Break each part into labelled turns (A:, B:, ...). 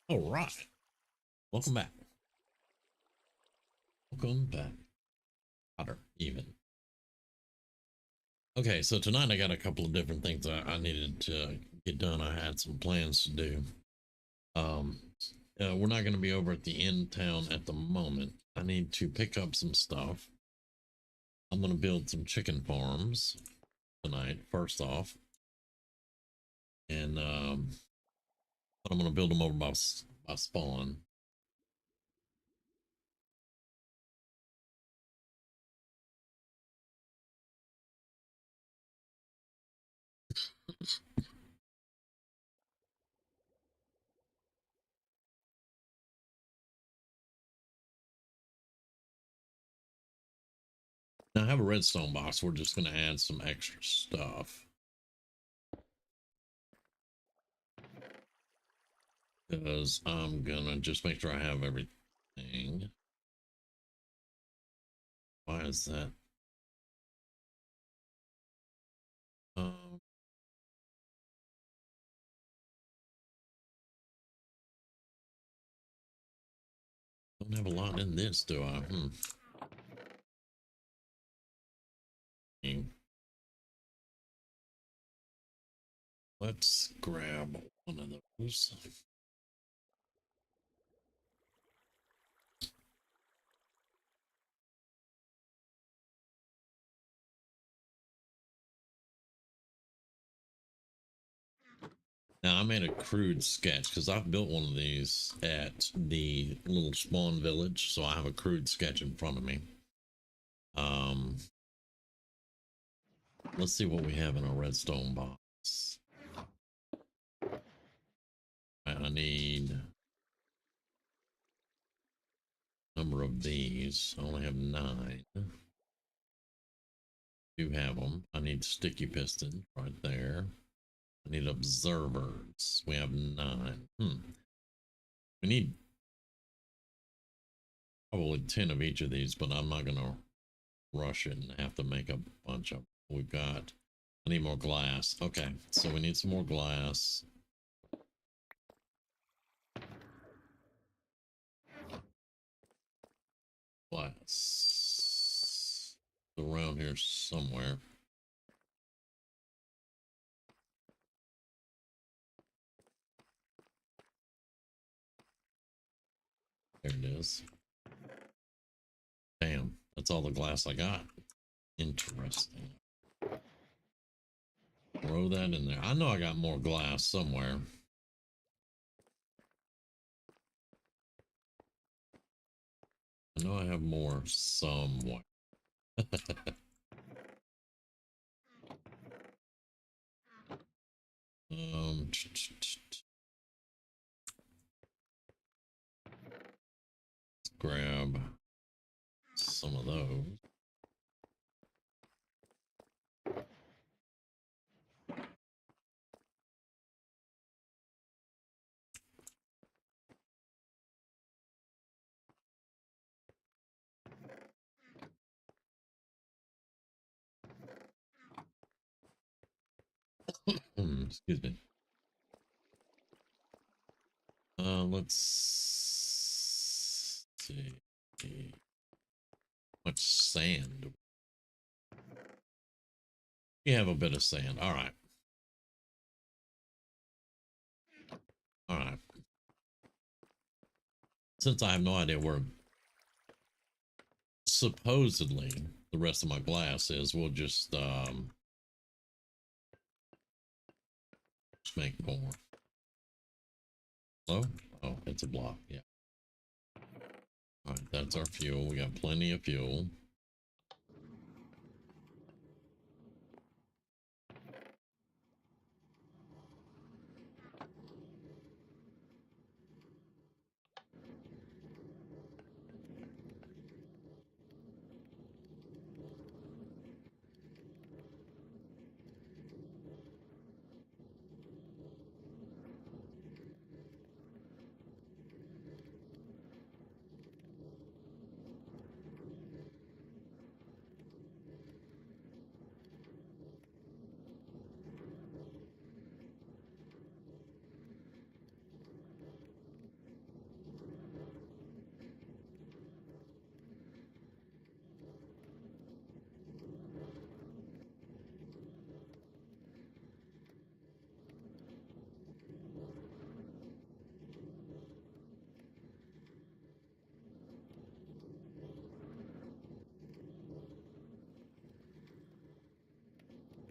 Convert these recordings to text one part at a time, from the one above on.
A: All right. Welcome back. Welcome back. Hotter, even. Okay, so tonight I got a couple of different things I needed to get done. I had some plans to do. Um, we're not going to be over at the end town at the moment. I need to pick up some stuff. I'm going to build some chicken farms tonight, first off. And I'm going to build them over by spawn. Now I have a redstone box. We're just going to add some extra stuff. Because I'm gonna just make sure I have everything. Why is that? Um, don't have a lot in this, do I? Let's grab one of those. Now I made a crude sketch because I've built one of these at the little spawn village, so I have a crude sketch in front of me. Um, let's see what we have in a redstone box. I need a number of these. I only have 9. Do have them. I need sticky piston right there. I need observers. We have 9. We need probably 10 of each of these, but I'm not gonna rush it and have to make a bunch of. We've got. I need more glass. Okay, so we need some more glass. Glass around here somewhere. There it is. Damn, that's all the glass I got. Interesting. Throw that in there. I know I got more glass somewhere. I know I have more somewhere. um, grab some of those. Excuse me. Let's see. Much sand. We have a bit of sand. All right. All right. Since I have no idea where supposedly the rest of my glass is, we'll just make more. Oh, oh, it's a block. Yeah. All right, that's our fuel. We got plenty of fuel.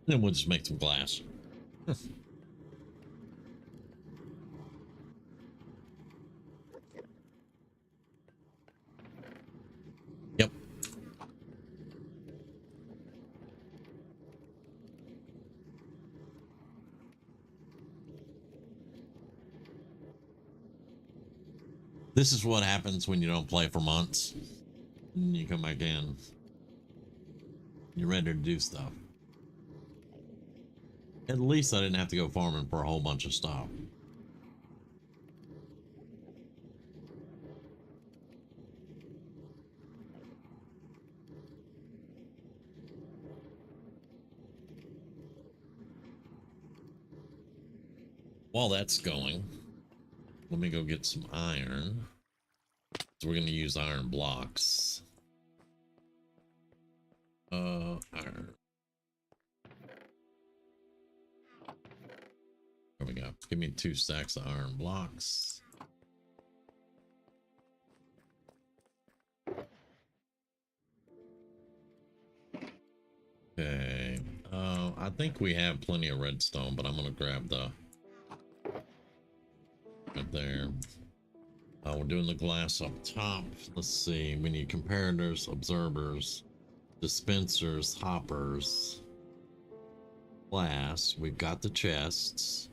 A: Then we'll just make some glass. Yep. This is what happens when you don't play for months. And you come back in. You're ready to do stuff. At least I didn't have to go farming for a whole bunch of stuff. While that's going, let me go get some iron. So we're going to use iron blocks. Iron. There we go. Give me 2 stacks of iron blocks. Okay. I think we have plenty of redstone, but I'm going to grab the right there. We're doing the glass up top. Let's see. We need comparators, observers, dispensers, hoppers, glass. We've got the chests.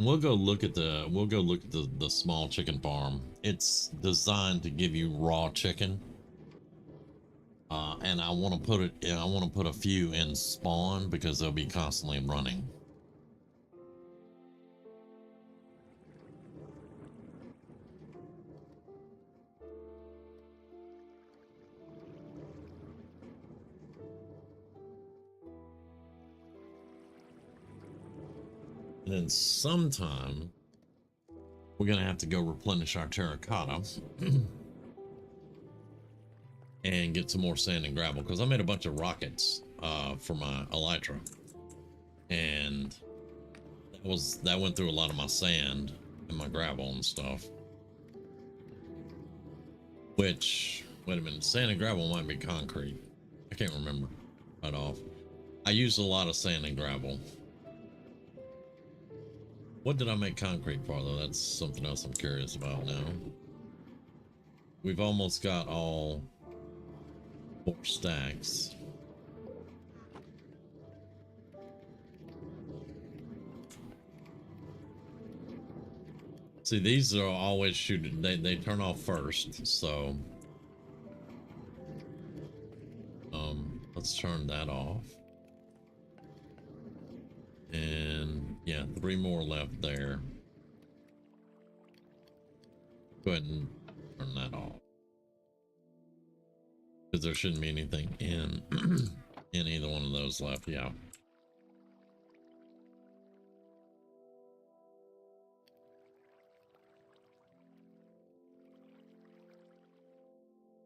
A: We'll go look at the small chicken farm. It's designed to give you raw chicken. And I want to put a few in spawn because they'll be constantly running. And then sometime we're gonna have to go replenish our terracotta and get some more sand and gravel because I made a bunch of rockets for my elytra, and that went through a lot of my sand and my gravel and stuff. Which, wait a minute, sand and gravel might be concrete. I can't remember right off. I used a lot of sand and gravel. What did I make concrete for though? That's something else I'm curious about now. We've almost got all 4 stacks. See, these are always shooting. They turn off first, so let's turn that off. And yeah, 3 more left there. Go ahead and turn that off. Because there shouldn't be anything in in either one of those left. Yeah.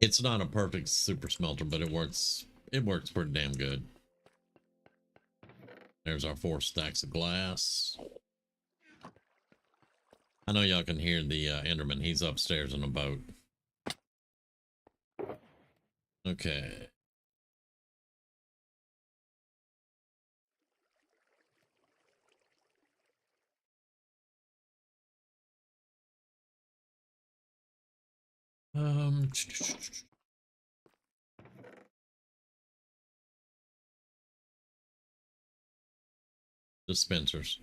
A: It's not a perfect super smelter, but it works pretty damn good. There's our 4 stacks of glass. I know y'all can hear the Enderman. He's upstairs in a boat. Okay. Dispensers.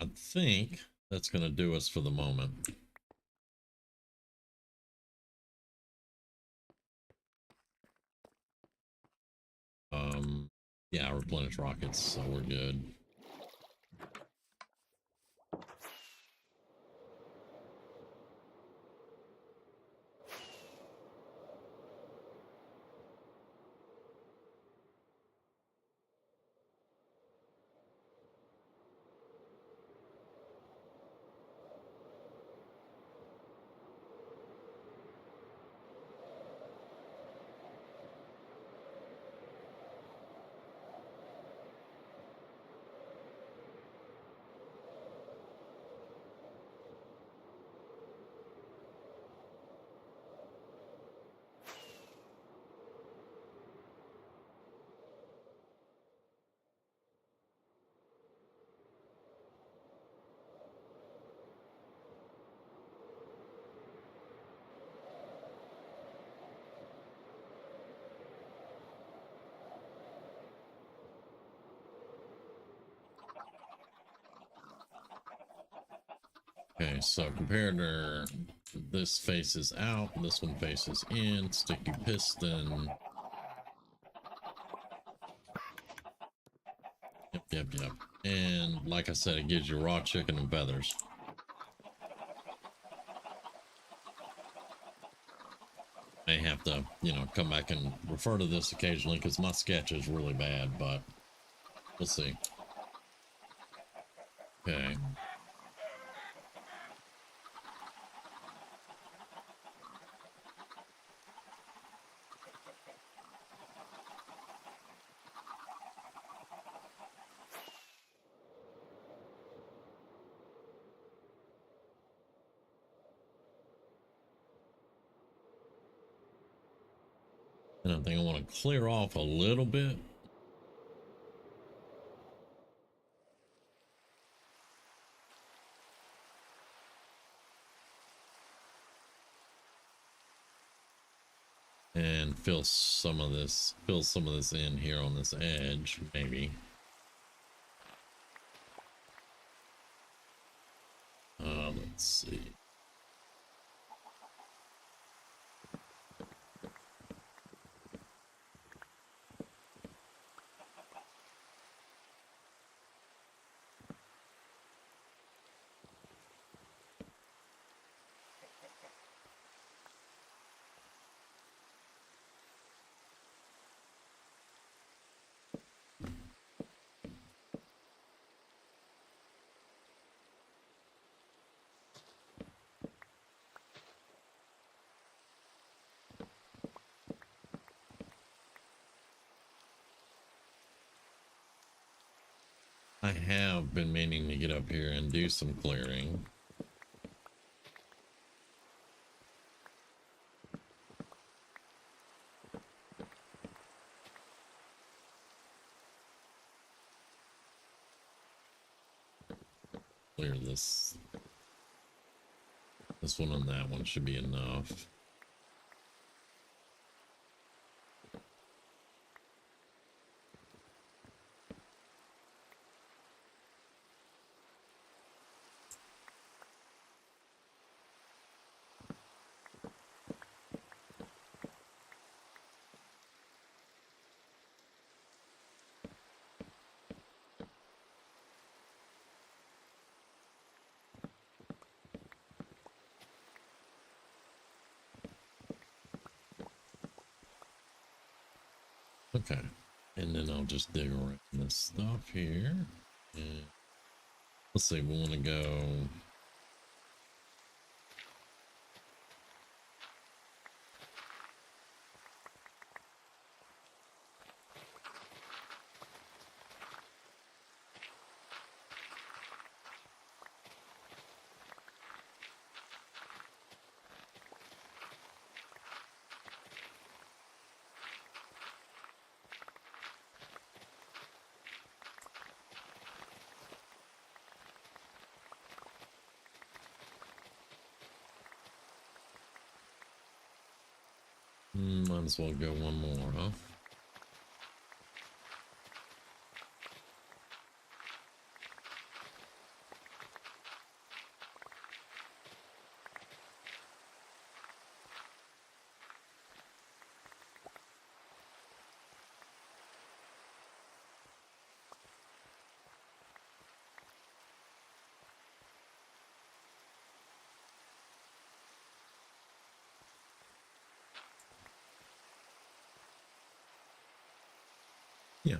A: I think that's going to do us for the moment. Yeah, replenish rockets, so we're good. Okay, so comparator, this faces out, this one faces in, sticky piston. Yep. And like I said, it gives you raw chicken and feathers. May have to, you know, come back and refer to this occasionally because my sketch is really bad, but we'll see. Okay. And I think I want to clear off a little bit. And fill some of this in here on this edge, maybe. Let's see. I have been meaning to get up here and do some clearing. Clear this one and that one should be enough. Okay, and then I'll just dig around this stuff here. And let's see, we want to go. Might as well go one more, huh? Yeah.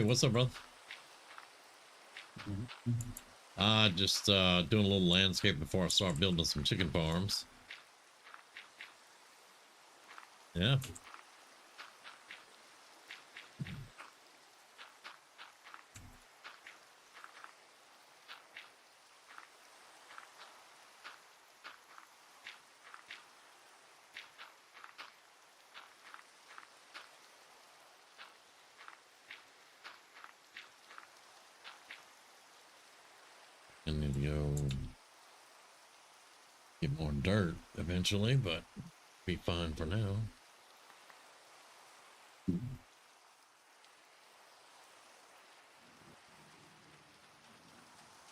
A: Hey, what's up, brother? Just doing a little landscape before I start building some chicken farms. Yeah. I need to go get more dirt eventually, but be fine for now.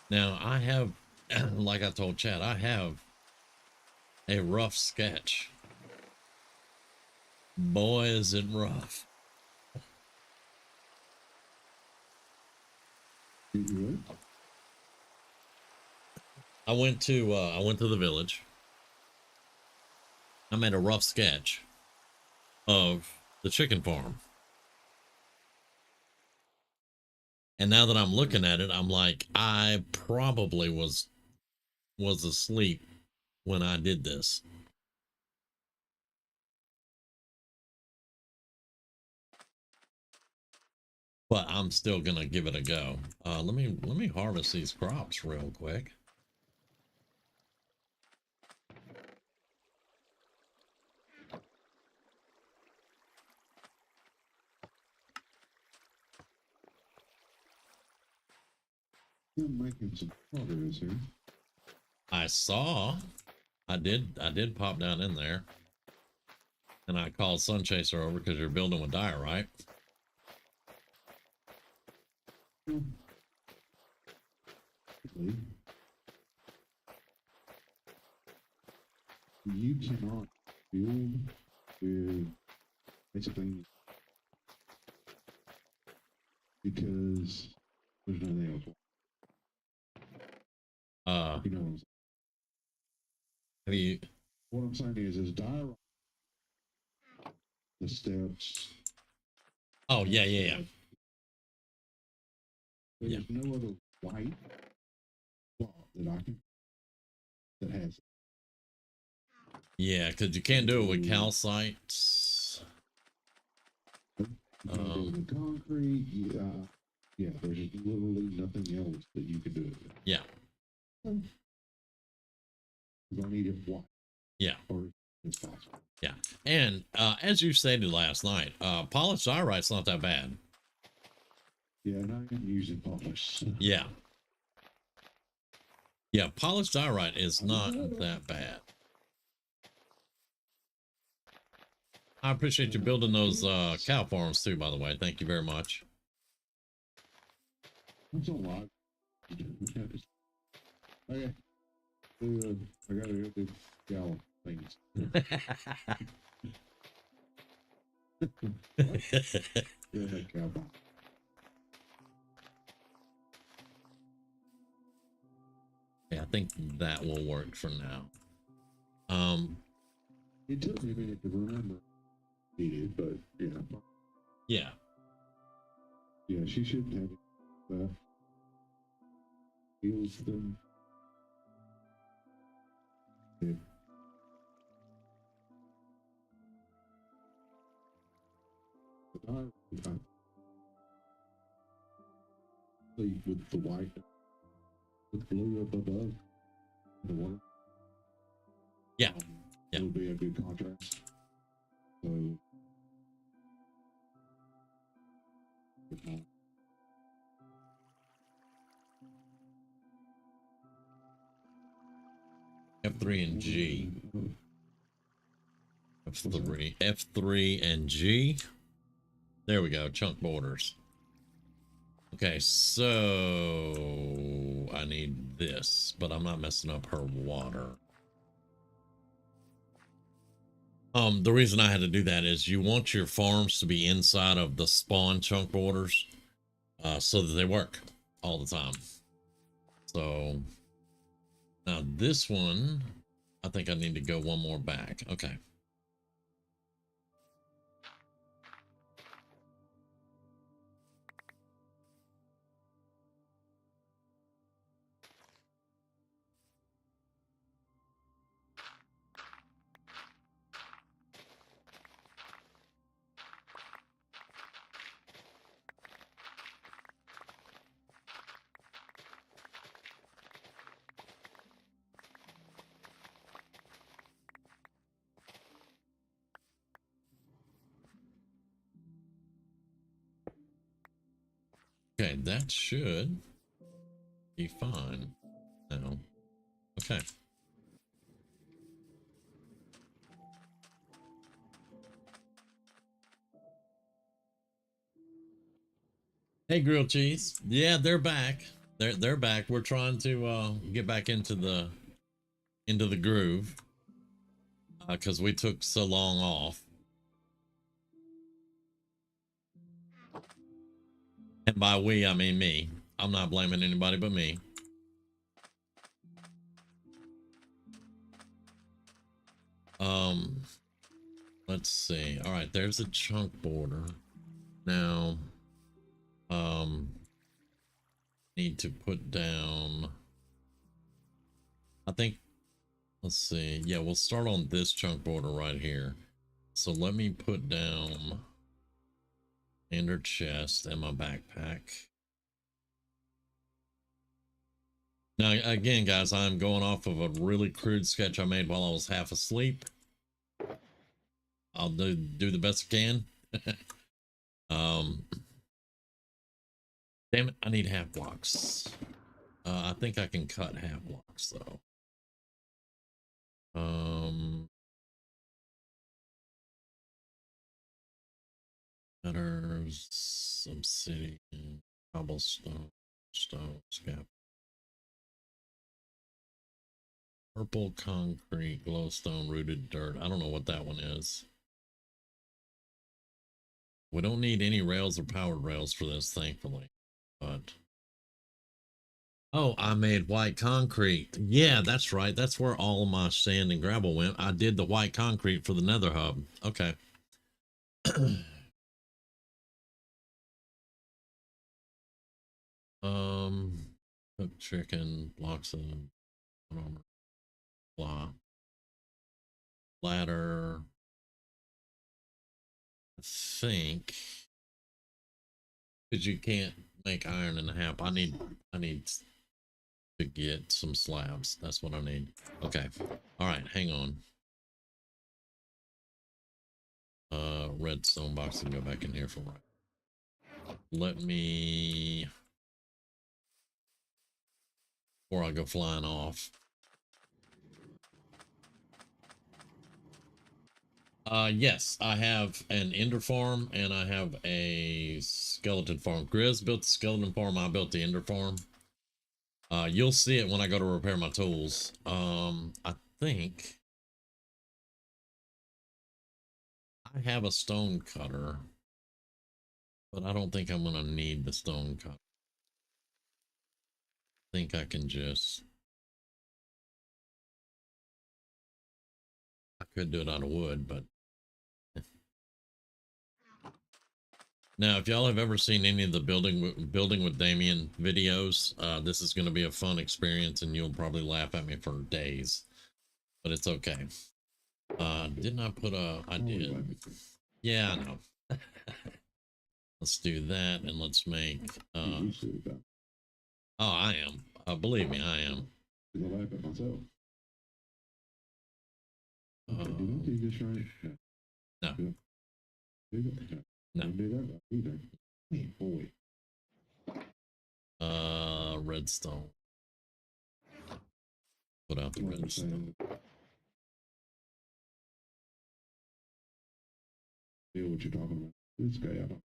A: Now I have, like I told Chad, I have a rough sketch. Boy, is it rough. I went to the village. I made a rough sketch of the chicken farm. And now that I'm looking at it, I'm like, I probably was asleep when I did this. But I'm still gonna give it a go. Let me harvest these crops real quick.
B: You're making some progress here.
A: I saw, I did pop down in there, and I called Sun Chaser over because you're building with diorite.
B: You cannot build with basically because there's nothing else. You know,
A: Have you?
B: what I'm saying is diorite, the steps.
A: Oh yeah.
B: There's no other white block that I can that has.
A: Yeah, because you can't do it with calcite.
B: You can do it with concrete. Yeah. There's literally nothing else that you can do it with.
A: Yeah.
B: Because I need it white.
A: Yeah.
B: Or as possible.
A: Yeah. And as you stated last night, polished diorite's not that bad.
B: Yeah, and I am using polish.
A: Yeah. Yeah, polished diorite is not that bad. I appreciate you building those cow farms too, by the way. Thank you very much.
B: That's a lot. Okay. I gotta go do cow things. Yeah, that cow farm.
A: Yeah, I think that will work for now.
B: It took me a minute to remember needed, but yeah. Yeah, she shouldn't have it. Heals them. Yeah. But I leave with the white, with blue up above the water.
A: Yeah. Yeah.
B: It'll be a good contrast. So.
A: F3 and G. F3 and G. There we go. Chunk borders. Okay, so I need this, but I'm not messing up her water. The reason I had to do that is you want your farms to be inside of the spawn chunk borders, so that they work all the time. So now this one, I think I need to go one more back. Okay. Okay, that should be fine now. Okay. Hey, grilled cheese. Yeah, they're back. They're back. We're trying to get back into the groove because we took so long off. And by we, I mean me. I'm not blaming anybody but me. Let's see. All right, there's a chunk border. Now, need to put down, I think, let's see. Yeah, we'll start on this chunk border right here. So let me put down standard chest and my backpack. Now, again, guys, I'm going off of a really crude sketch I made while I was half asleep. I'll do the best I can. Damn it, I need half blocks. I think I can cut half blocks though. Letters, some city, cobblestone, stone, scap. Purple concrete, glowstone, rooted dirt. I don't know what that one is. We don't need any rails or powered rails for this, thankfully. But oh, I made white concrete. Yeah, that's right. That's where all of my sand and gravel went. I did the white concrete for the nether hub. Okay. Cooked chicken, blocks of armor, blah. Ladder. I think because you can't make iron in half. I need to get some slabs. That's what I need. Okay. All right, hang on. Redstone box and go back in here for right. Let me, before I go flying off. Yes, I have an ender farm and I have a skeleton farm. Grizz built the skeleton farm, I built the ender farm. You'll see it when I go to repair my tools. I think I have a stone cutter, but I don't think I'm gonna need the stone cutter. I think I can just, I could do it out of wood, but now if y'all have ever seen any of the building with Damien videos, this is going to be a fun experience and you'll probably laugh at me for days, but it's okay. Didn't I put a, I did. Yeah, I know. Let's do that and let's make, oh, I am. Believe me, I am.
B: I laugh at myself. Did I do this right?
A: No.
B: No. Do that either. Hey, boy.
A: Redstone. Put out the redstone.
B: Feel what you're talking about. This guy, I don't.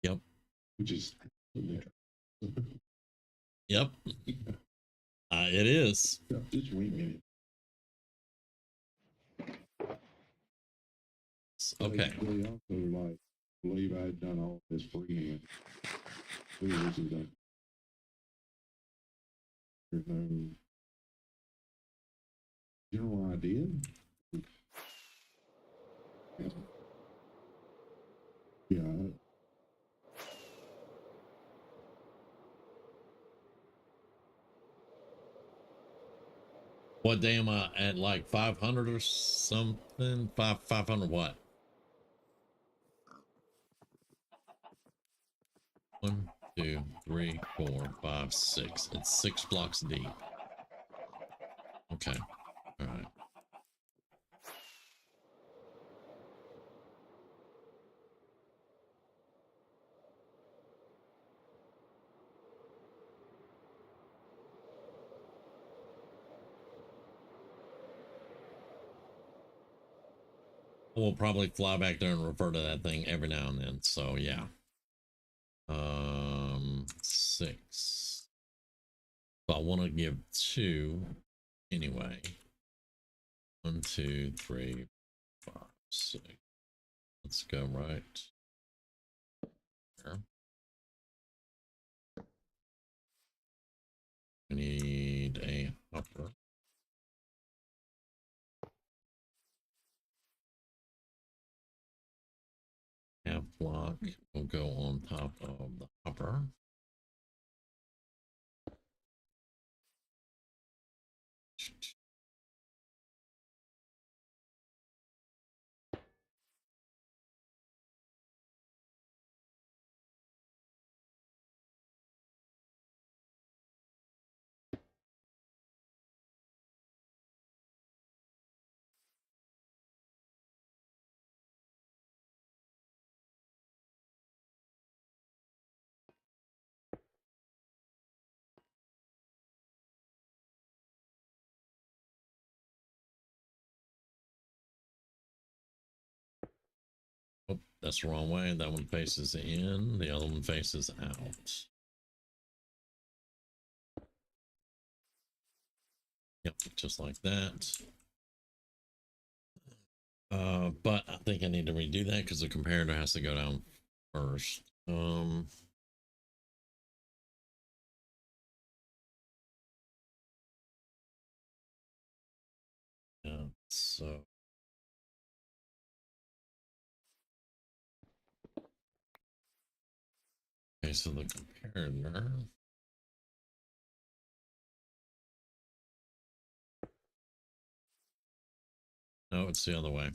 A: Yep.
B: Which is.
A: Yep. It is.
B: Just wait a minute.
A: Okay.
B: They also like believe I had done all this freehand. This is done. There's no general idea. Yeah.
A: What day am I at, like 500 or something? 500 what? 1, 2, 3, 4, 5, 6. It's 6 blocks deep. Okay. All right. We'll probably fly back there and refer to that thing every now and then. So yeah. 6. So I want to give 2 anyway. 1, 2, 3, 5, 6. Let's go right here. We need a hopper. Half block will go on top of the hopper. Oh, that's the wrong way. That one faces in, the other one faces out. Yep, just like that. But I think I need to redo that because the comparator has to go down first. Yeah, so okay, so the comparator. No, it's the other way.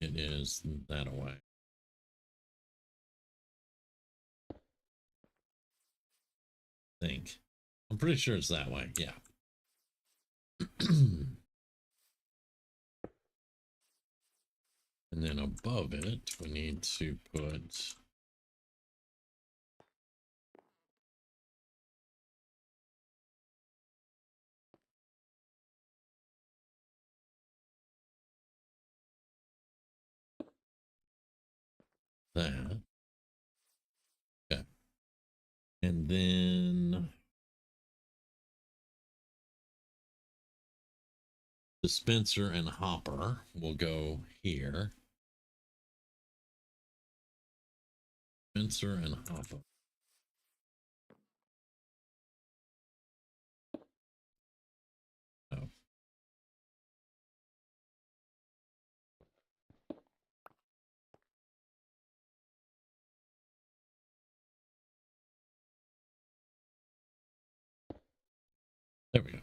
A: It is that way. I think. I'm pretty sure it's that way. Yeah. And then above it, we need to put that. Okay. And then dispenser and hopper will go here. Dispenser and hopper. Oh. There we go.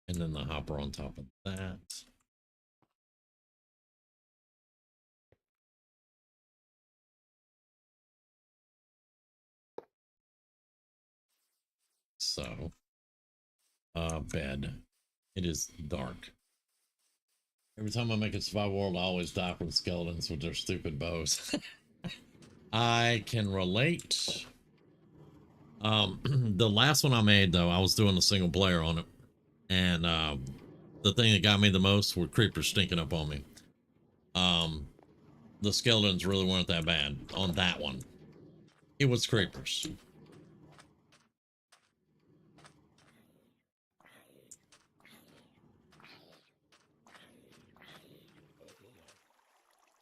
A: And then the hopper on top of that. So, bed. It is dark. Every time I make a survival world, I always die from skeletons with their stupid bows. I can relate. The last one I made, though, I was doing a single player on it. And the thing that got me the most were creepers stinking up on me. The skeletons really weren't that bad on that one. It was creepers.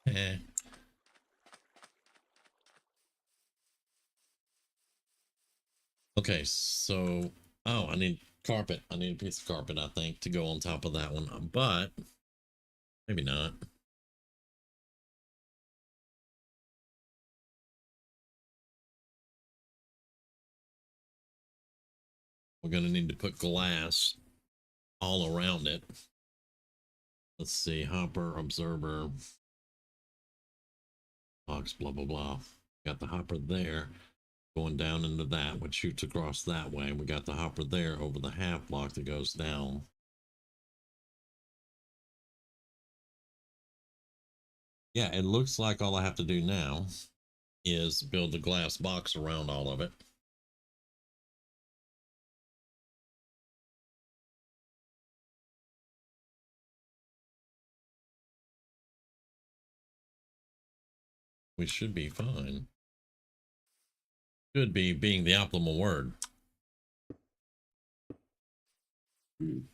A: Eh. Okay, so oh, I need carpet. I need a piece of carpet, I think, to go on top of that one, but maybe not. We're gonna need to put glass all around it. Let's see, hopper, observer, box, blah blah blah. Got the hopper there going down into that, which shoots across that way. We got the hopper there over the half block that goes down. Yeah, it looks like all I have to do now is build the glass box around all of it. we should be fine. Should be being the optimal word. And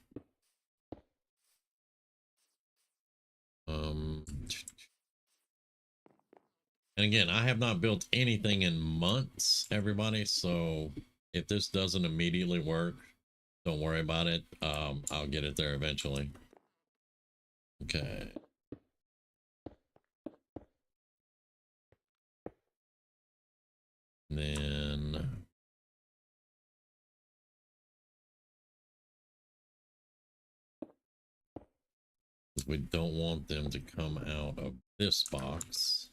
A: again, I have not built anything in months, everybody. So if this doesn't immediately work, don't worry about it. I'll get it there eventually. Okay. And then we don't want them to come out of this box.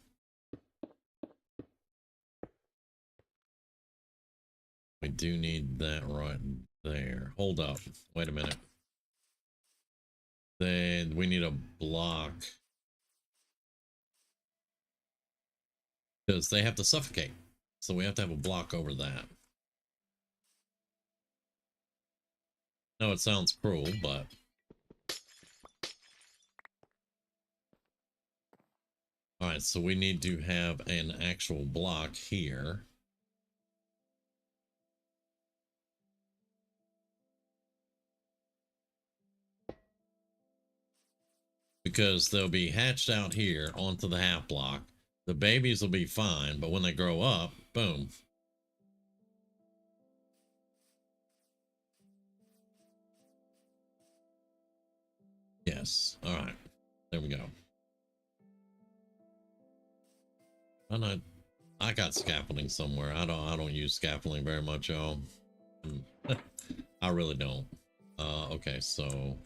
A: We do need that right there. Hold up. Wait a minute. Then we need a block. Because they have to suffocate. So we have to have a block over that. No, it sounds cruel, but... Alright, so we need to have an actual block here. Because they'll be hatched out here onto the half block. The babies will be fine, but when they grow up, boom. Yes. All right. There we go. I got scaffolding somewhere. I don't use scaffolding very much, y'all. I really don't. Okay, so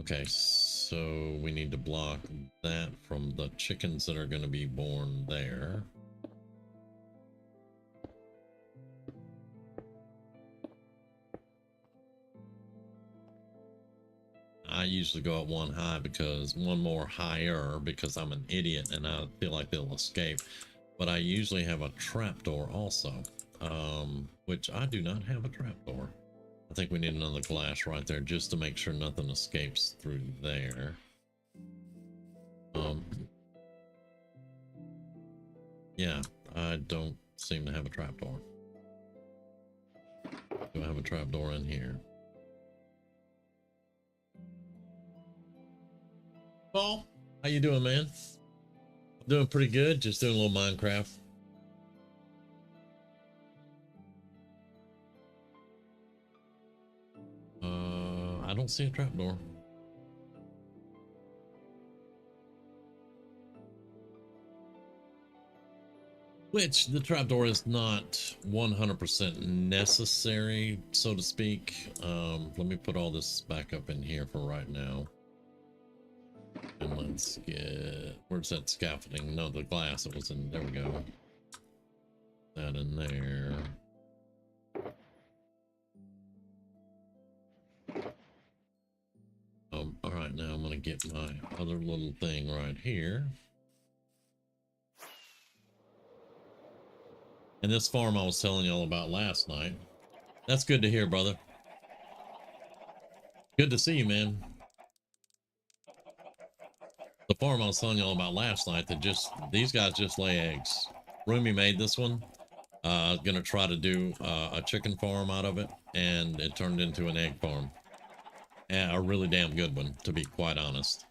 A: okay, so we need to block that from the chickens that are going to be born there. I usually go at one high because one more higher because I'm an idiot and I feel like they'll escape. But I usually have a trapdoor also, which I do not have a trapdoor. I think we need another glass right there just to make sure nothing escapes through there. Yeah, I don't seem to have a trapdoor. Do I have a trapdoor in here? Paul, how you doing, man? I'm doing pretty good. Just doing a little Minecraft. I don't see a trapdoor. Which the trapdoor is not 100% necessary, so to speak. Let me put all this back up in here for right now. And let's get, where's that scaffolding? No, the glass, it was in, there we go. That in there. All right, now I'm gonna get my other little thing right here. And this farm I was telling y'all about last night. That's good to hear, brother. Good to see you, man. The farm I was telling y'all about last night, that just, these guys just lay eggs. Roomy made this one. Gonna try to do a chicken farm out of it, and it turned into an egg farm. And a really damn good one, to be quite honest.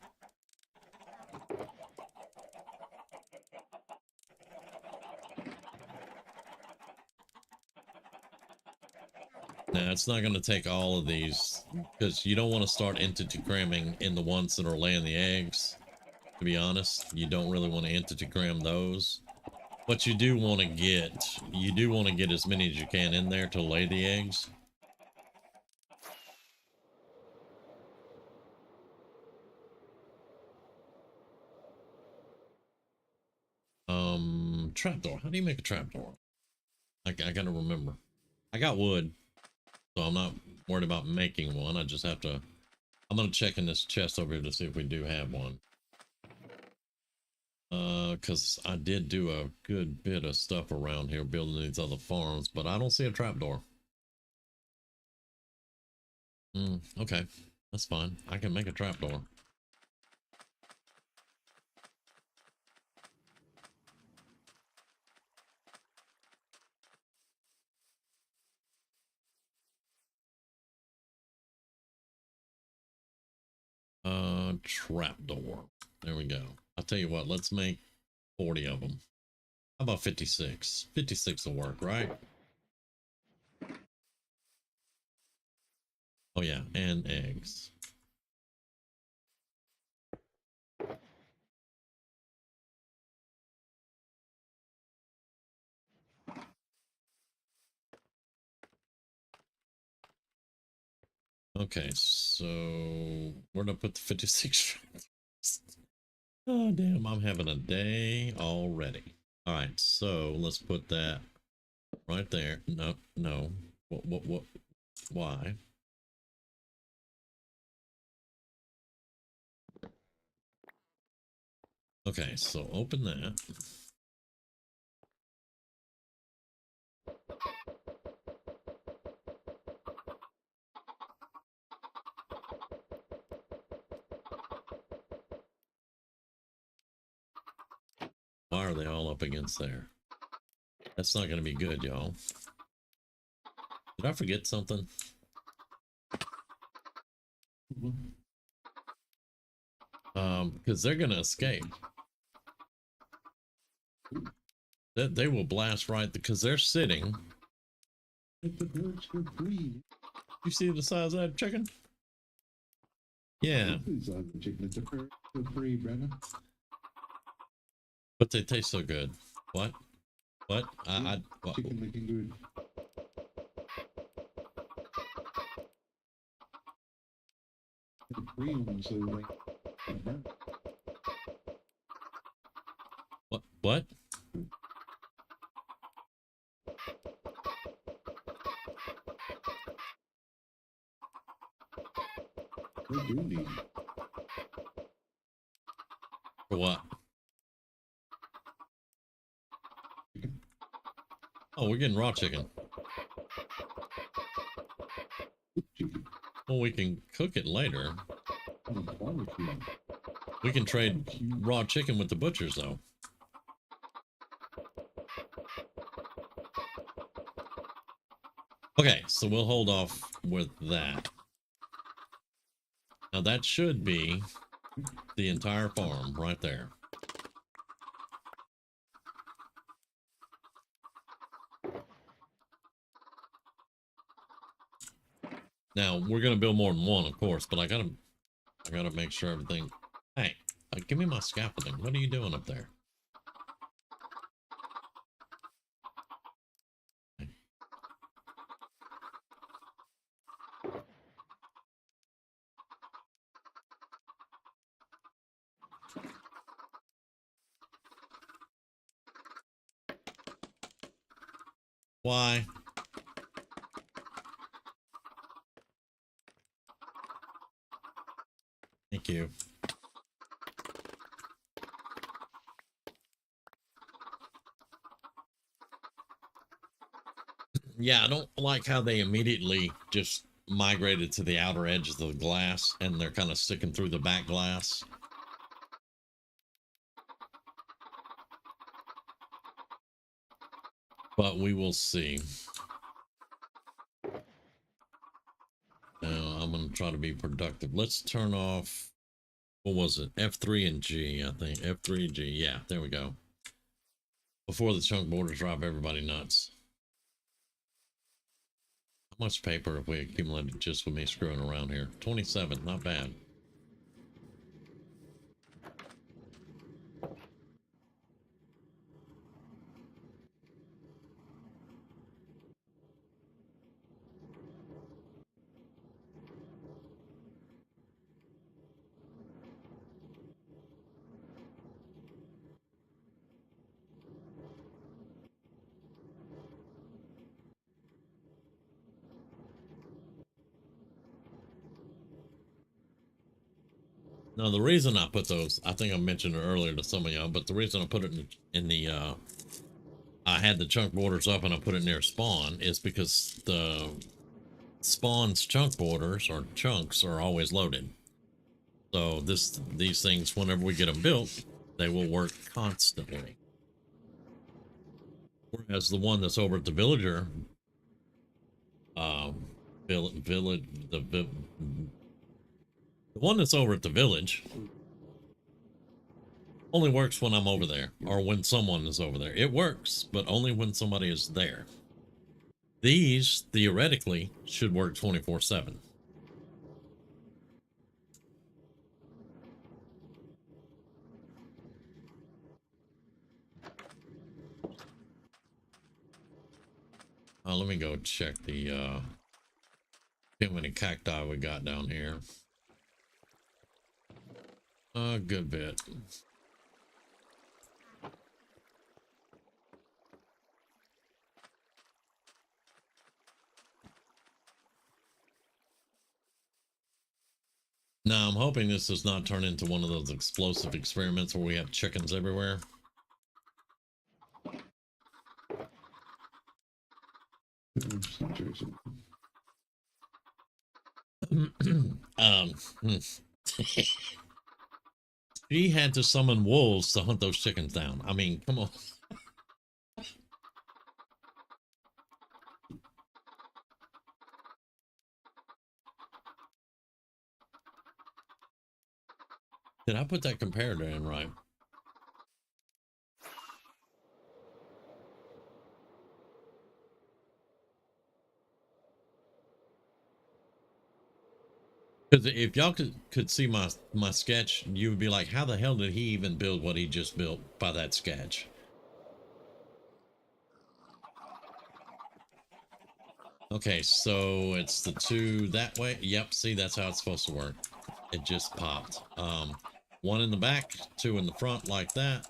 A: Now, it's not going to take all of these, because you don't want to start entity cramming in the ones that are laying the eggs. To be honest, you don't really want to entity cram those. But you do want to get, as many as you can in there to lay the eggs. Trapdoor. How do you make a trapdoor? I gotta remember. I got wood, so I'm not worried about making one. I just have to, I'm gonna check in this chest over here to see if we do have one. Because I did do a good bit of stuff around here building these other farms, but I don't see a trapdoor. Okay, that's fine. I can make a trapdoor. Trapdoor. There we go. I'll tell you what, let's make 40 of them. How about 56? 56 will work, right? Oh yeah, and eggs. Okay, so where'd I put the 56? Oh damn, I'm having a day already. All right, so let's put that right there. No, no. What? Why? Okay, so open that. Why are they all up against there? That's not going to be good, y'all. Did I forget something? Because they're going to escape. They will blast right because they're sitting.
B: The birds for free.
A: You see the size of that chicken? Yeah.
B: It's on the chicken. It's a bird for free, Brennan.
A: But they taste so good. What? What? What?
B: Chicken looking good. The free ones, so like.
A: What? What?
B: What do you need?
A: For what?
B: Chicken.
A: Oh, we're getting raw chicken.
B: Chicken.
A: Well, we can cook it later.
B: Oh, barbecue.
A: We can trade raw chicken with the butchers, though. Okay, so we'll hold off with that. Now that should be the entire farm right there. Now we're gonna build more than one, of course, but I gotta make sure everything. Hey, give me my scaffolding. What are you doing up there? Why? Thank you. Yeah, I don't like how they immediately just migrated to the outer edges of the glass and they're kind of sticking through the back glass. But we will see. Now I'm going to try to be productive. Let's turn off, what was it? F3 and G, I think. F3 and G. Yeah, there we go. Before the chunk borders drive everybody nuts. How much paper have we accumulated just with me screwing around here? 27, not bad. Now, the reason I put those, I think I mentioned it earlier to some of y'all, but the reason I put it in the, I had the chunk borders up and I put it near spawn is because spawn's chunk borders or chunks are always loaded. So these things, whenever we get them built, they will work constantly. Whereas the one that's over at the villager, village, the one that's over at the village only works when I'm over there or when someone is over there. It works, but only when somebody is there. These theoretically should work 24/7. Let me go check the how many cacti we got down here. A good bit. Now I'm hoping this does not turn into one of those explosive experiments where we have chickens everywhere. She had to summon wolves to hunt those chickens down. I mean, come on. Did I put that comparator in right? Because if y'all could see my sketch, you would be like, how the hell did he even build what he just built by that sketch? Okay, so it's the two that way. Yep, see, that's how it's supposed to work. It just popped. One in the back, two in the front, like that.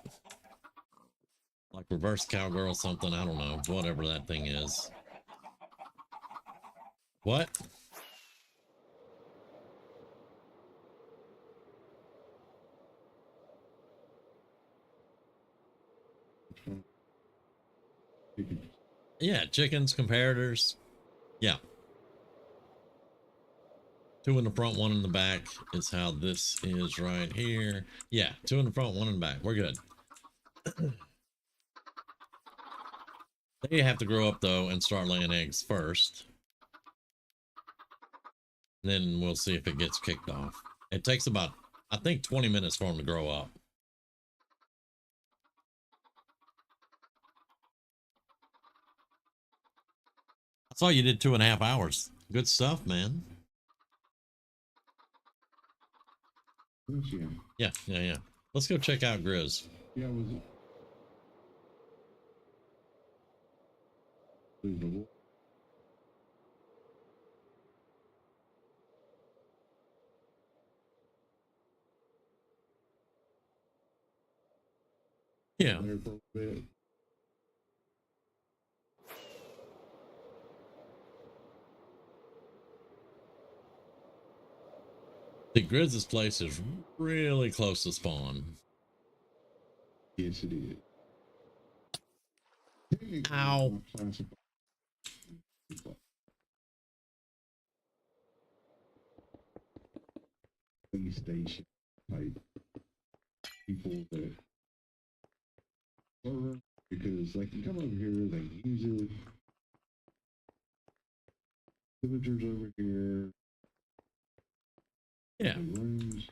A: Like reverse cowgirl something, I don't know. Whatever that thing is. What? Yeah, chickens, comparators. Yeah. Two in the front, one in the back is how this is right here. Yeah, two in the front, one in the back. We're good. They have to grow up, though, and start laying eggs first. Then we'll see if it gets kicked off. It takes about, I think, 20 minutes for them to grow up. I saw you did 2.5 hours. Good stuff, man. Yeah. Let's go check out Grizz.
B: Yeah, was it? Reasonable.
A: Yeah. The Grizz's place is really close to spawn.
B: Yes, it is.
A: Ow.
B: Police station type people that because they can come over here, they can use it. Villagers over here.
A: Yeah.
B: Rooms.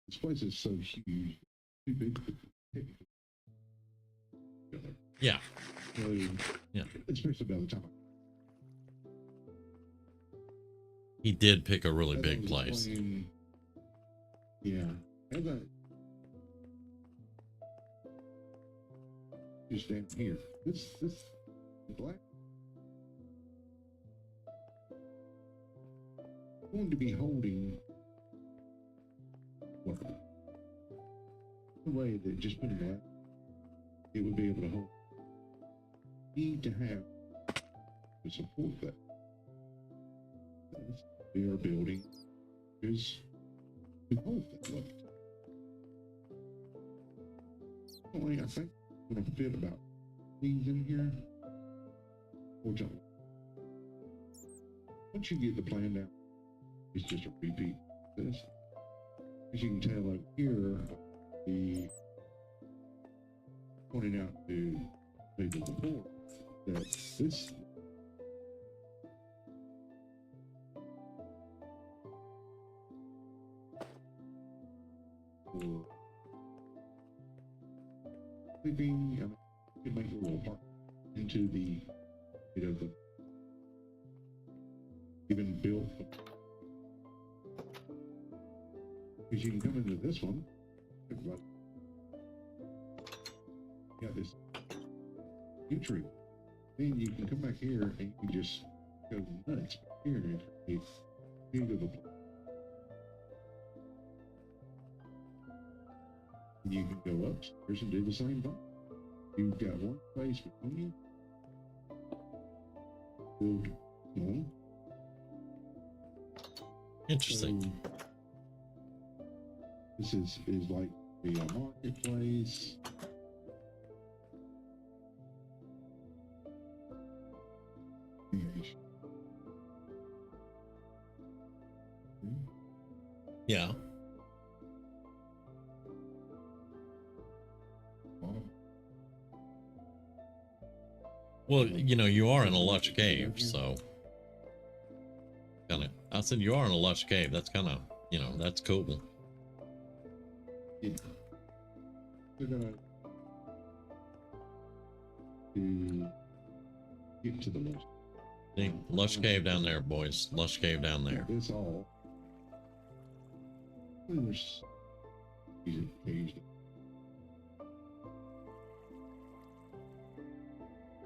B: This place is so huge. Too big.
A: Yeah.
B: So,
A: yeah.
B: Especially by the time.
A: He did pick a really big place.
B: Yeah. As I just down here. This black going to be holding what the way that just put it out, it would be able to hold. Need to have to support that. We are building is to hold that weight. Only I think we're gonna fit about these in here. Or jump. once you get the plan down, it's just a repeat process. As you can tell over here, the pointing out to people before that this for sleeping, I mean, you can make a little apartment into the, you know, the even built. Because you can come into this one, everybody got this entry. Then you can come back here and you can just go nuts back here and create beautiful. You can go upstairs and do the same thing. You've got one place between you. Build one.
A: Interesting.
B: So, this is like the marketplace.
A: Yeah. Well, you know, you are in a lush cave, so kind of. I said you are in a lush cave. That's kind of, you know, that's cool.
B: Yeah. We're gonna get to the lush.
A: See, lush cave down there, boys. Lush cave down there.
B: This all. There's caves.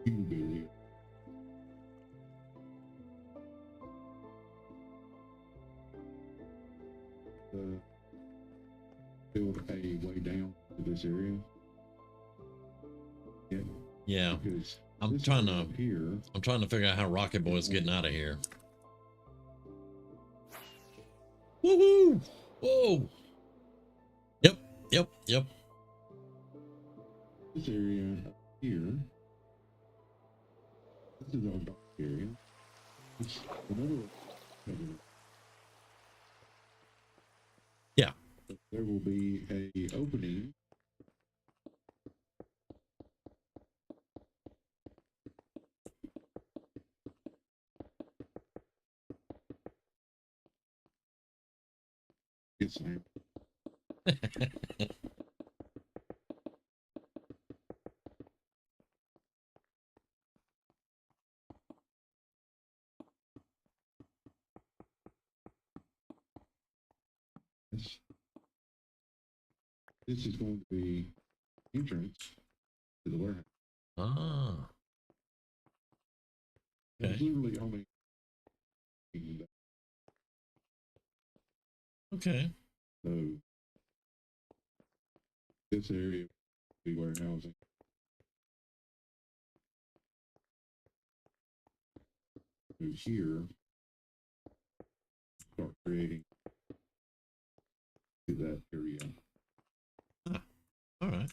B: You believe. Build a way down to this area.
A: Yeah.
B: Because
A: I'm trying to figure out how Rocket Boy's getting out of here. Woohoo! Whoa! Yep.
B: This area up here. This is our dark area. It's another one.
A: Yeah.
B: There will be a opening. Yes, ma'am. This is going to be entrance to the warehouse.
A: Ah.
B: It's
A: Okay.
B: literally only.
A: Okay.
B: So this area will be warehousing. Move here. Start creating to that area.
A: Ah. All right.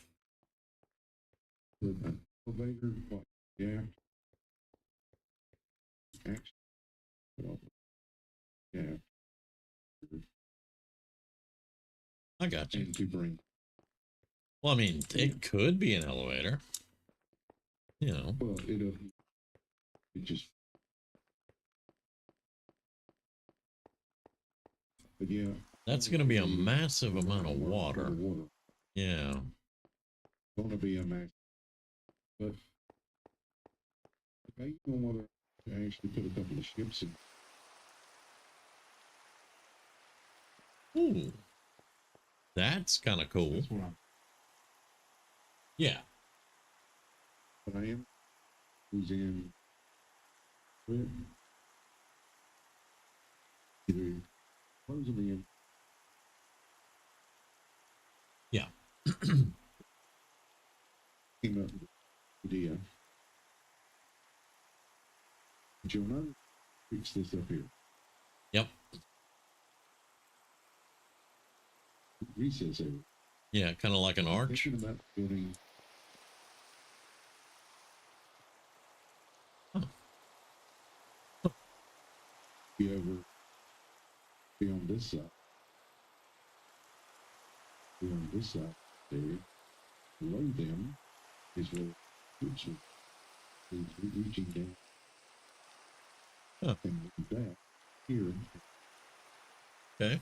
B: With an elevator, like, yeah. Actually, well, yeah.
A: I got you.
B: And to bring.
A: Well, I mean, it could be an elevator. You know.
B: Well, it just. But yeah.
A: That's going to be a massive amount of water. Yeah.
B: Going to be a massive. But I don't want to actually put a couple of ships in.
A: Ooh. That's kind of cool.
B: That's what I'm.
A: Yeah.
B: But I am. Who's in. With. Either close them in.
A: Yeah.
B: Came up with the idea. But you'll know, fix this up here.
A: Yep.
B: Recess area.
A: Yeah, kind of like an arch.
B: Thinking about building. be over, be on this side. Be on this side there. Below them is where roots are reaching down.
A: Huh.
B: And that here.
A: Okay.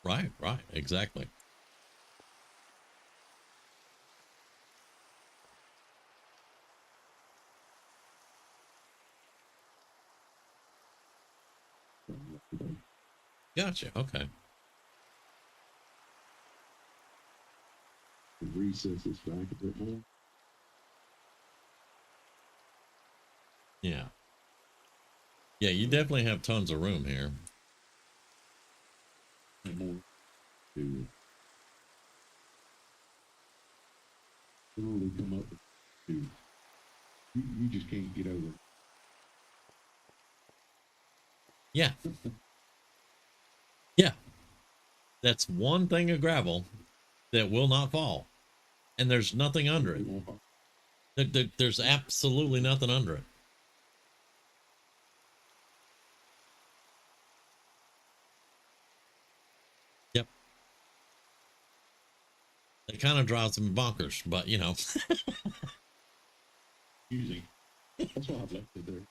A: Right, right, exactly. Gotcha. Okay.
B: The recess is back a bit more.
A: Yeah. Yeah, you definitely have tons of room here.
B: And more to literally come up to you just can't get over it.
A: Yeah. Yeah. That's one thing of gravel that will not fall. And there's nothing under it. There's absolutely nothing under it. Yep. It kind of drives me bonkers, but you know.
B: Using. That's why I've left it there.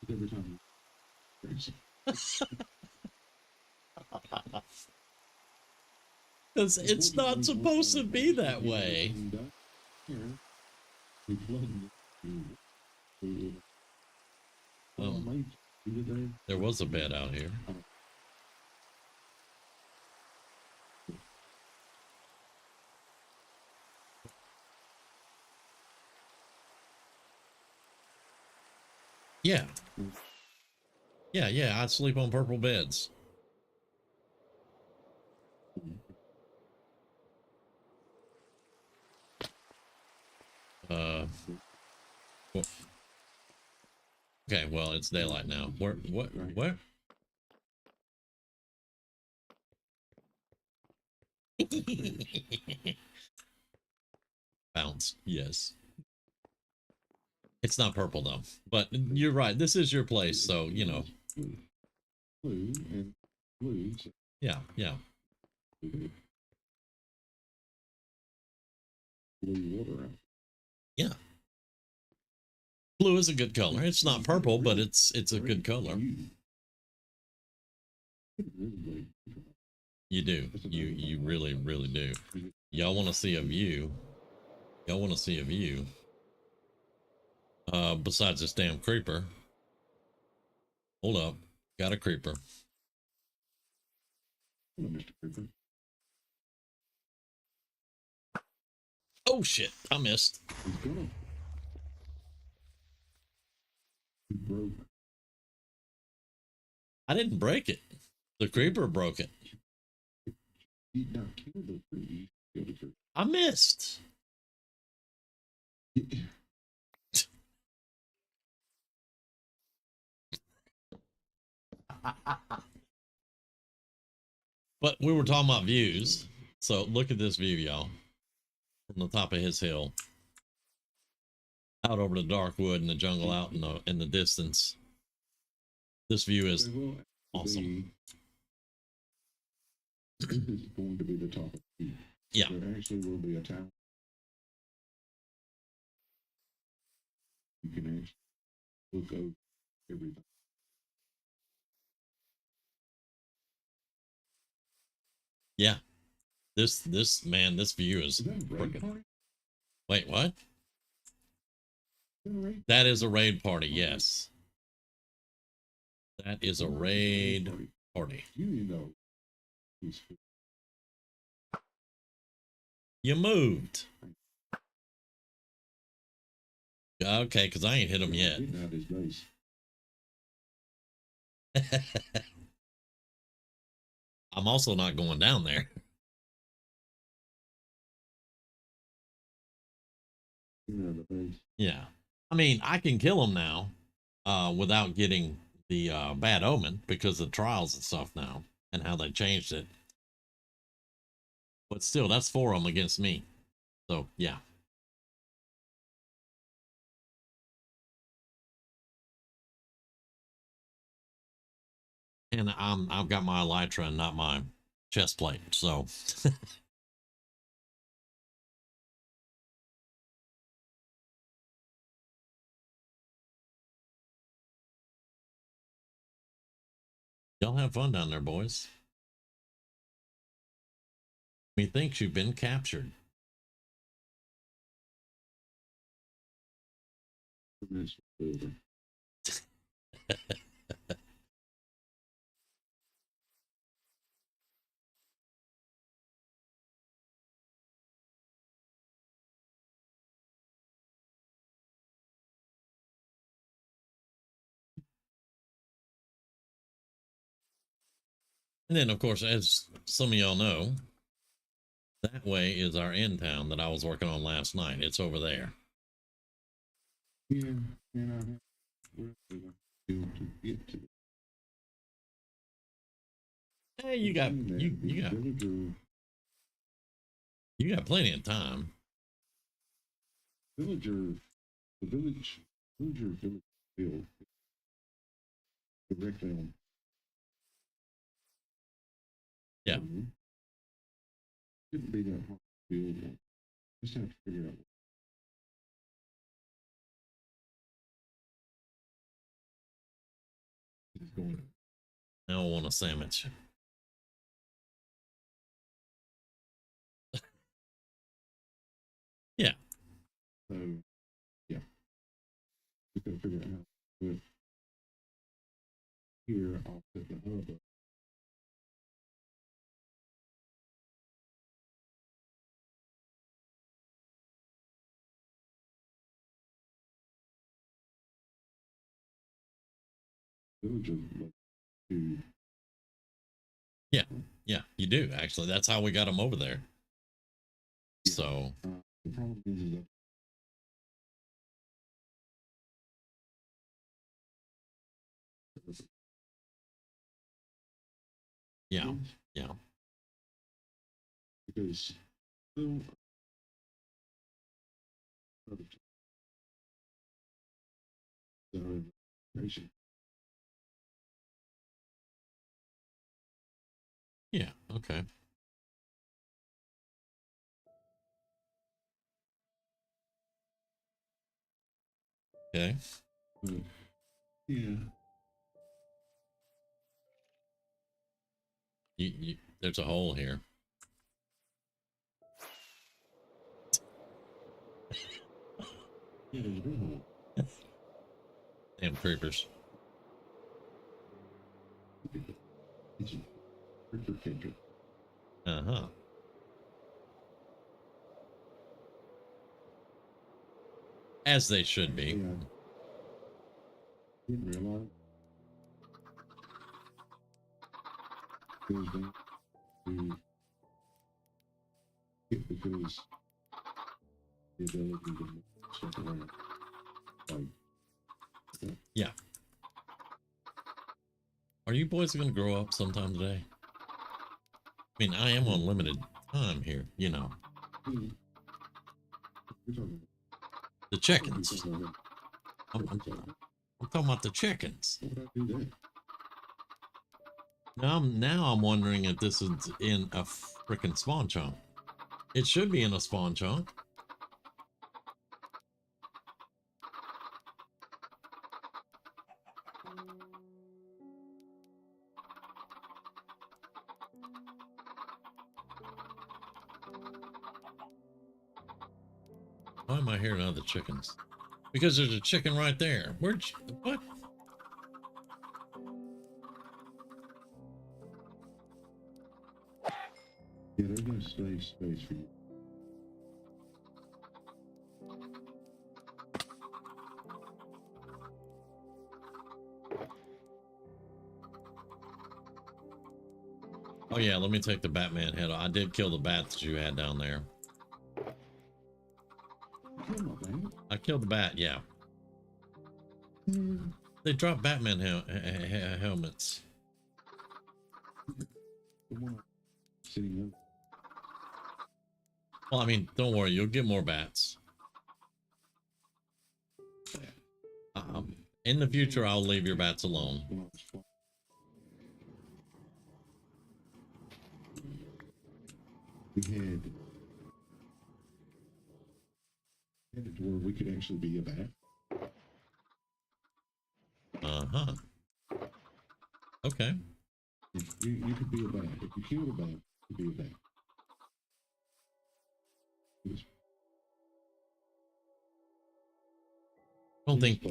B: Every time
A: It's not supposed to be that way. There was a bed out here. Yeah. Yeah, I'd sleep on purple beds. Well, okay, well, it's daylight now. What? Bounce, yes. It's not purple though, but you're right. This is your place, so you know.
B: Blue and blue.
A: Yeah, yeah.
B: Blue water out.
A: Yeah. Blue is a good color. It's not purple, but it's a good color. You do. You really, really do. Y'all want to see a view. Y'all want to see a view. Besides this damn creeper. Hold up. Got a creeper. Oh shit, I missed. I didn't break it. The creeper broke it. I missed. But we were talking about views. So look at this view, y'all. From the top of his hill. Out over the dark wood and the jungle out in the distance. This view is awesome.
B: This is going to be the top of the view.
A: Yeah.
B: There actually will be a tower. You can actually look over everything.
A: Yeah. This view is freaking. Wait, what? That is a raid party, yes. That is a raid party. You moved. Okay, because I ain't hit him yet. I'm also not going down there. Yeah. I mean, I can kill him now without getting the bad omen because of trials and stuff now and how they changed it. But still, that's 4 of them against me. So, yeah. And I've got my elytra and not my chest plate, so y'all have fun down there, boys. Methinks you've been captured. And then, of course, as some of y'all know, that way is our end town that I was working on last night. It's over there.
B: Yeah, and we're able to get to
A: Hey, you got plenty of time.
B: Villager field directly on.
A: Yeah.
B: Shouldn't be that hard to build. Just have to figure out. It's going.
A: Now I want a sandwich. Yeah.
B: So, yeah. We gotta figure out how to do it. Here, I'll set the hub up. Villagers like to.
A: Yeah. Yeah, you do, actually. That's how we got them over there.
B: Yeah.
A: So.
B: The problem is that
A: Yeah. Yeah.
B: because still nation.
A: Yeah. Okay. Okay.
B: Yeah.
A: There's a hole here.
B: Yeah, there's a big hole.
A: Damn creepers.
B: It's a creeper catcher.
A: Uh-huh. As they should be.
B: Yeah. Didn't realize. Goes down to it because the ability to move stuff around. Like,
A: Yeah. Are you boys going to grow up sometime today? I mean, I am on limited time here, you know.
B: you're
A: The chickens. I'm talking about the chickens.
B: Why would I do that?
A: Now I'm wondering if this is in a freaking spawn chunk. It should be in a spawn chunk. Why am I hearing other chickens? Because there's a chicken right there. Where'd you, what?
B: Yeah, there's no safe space for you.
A: Oh yeah, let me take the Batman head off. I did kill the bat that you had down there. I killed the bat, yeah. They dropped Batman helmets.
B: Sitting up.
A: Well, I mean, don't worry, you'll get more bats. In the future, I'll leave your bats alone.
B: we had it to where we could actually be a bat.
A: Uh-huh. Okay.
B: You could be a bat. If you killed a bat, you could be a bat.
A: I don't think.
B: A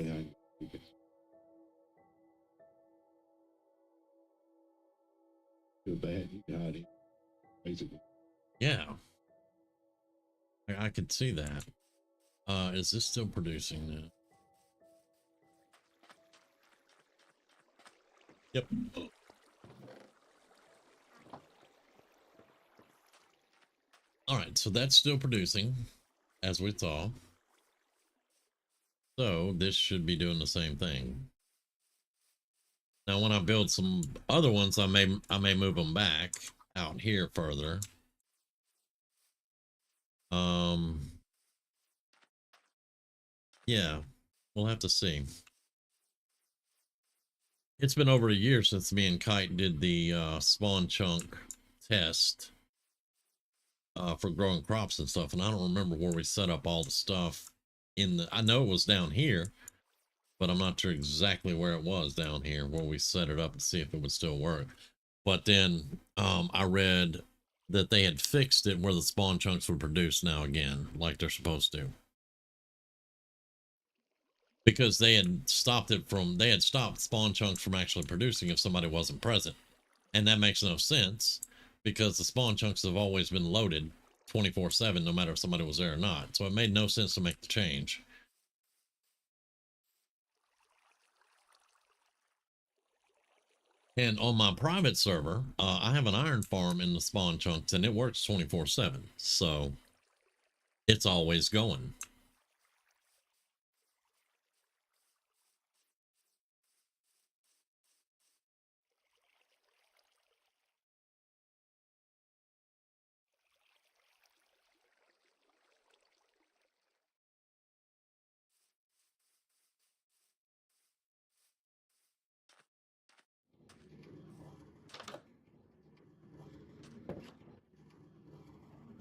B: bat, you can hide it, basically.
A: Yeah. I could see that. Is this still producing now? Yep. All right, so that's still producing, as we saw. So this should be doing the same thing. Now, when I build some other ones, I may move them back out here further. Yeah, we'll have to see. It's been over a year since me and Kite did the spawn chunk test for growing crops and stuff, and I don't remember where we set up all the stuff in the. I know it was down here, but I'm not sure exactly where it was down here where we set it up and see if it would still work. But then I read that they had fixed it where the spawn chunks would produce now again, like they're supposed to. Because they had stopped spawn chunks from actually producing if somebody wasn't present. And that makes no sense because the spawn chunks have always been loaded 24/7, no matter if somebody was there or not. So it made no sense to make the change. And on my private server, I have an iron farm in the spawn chunks and it works 24/7. So it's always going.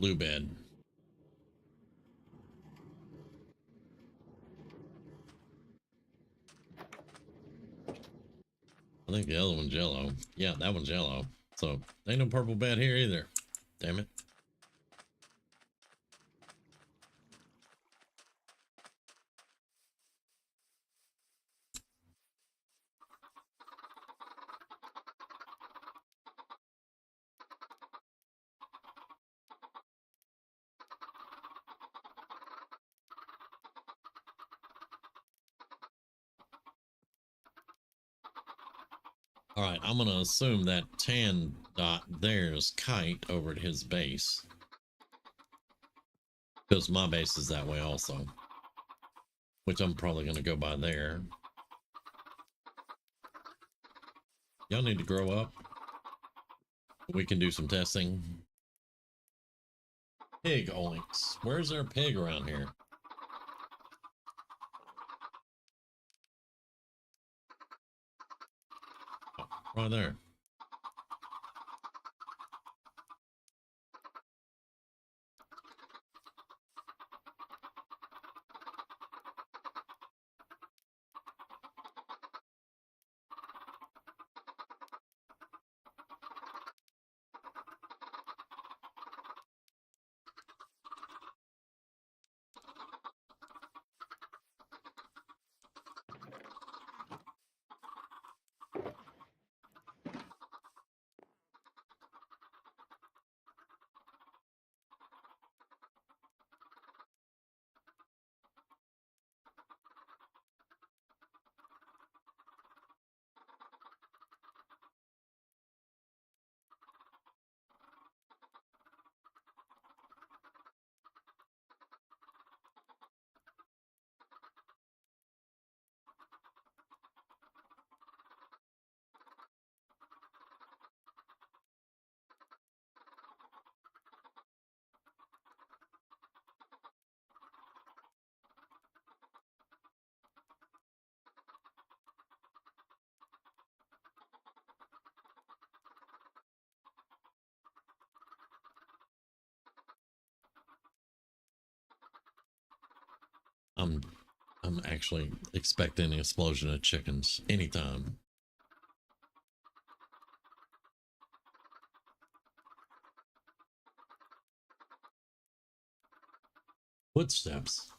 A: Blue bed. I think the other one's yellow. Yeah, that one's yellow. So ain't no purple bed here either. Damn it. All right, I'm going to assume that tan dot there is Kite over at his base. Because my base is that way also. Which I'm probably going to go by there. Y'all need to grow up. We can do some testing. Pig oinks. Where's there a pig around here? Oh, right there. I'm I'm actually expecting an explosion of chickens anytime. Footsteps.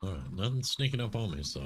A: All right, nothing's sneaking up on me, so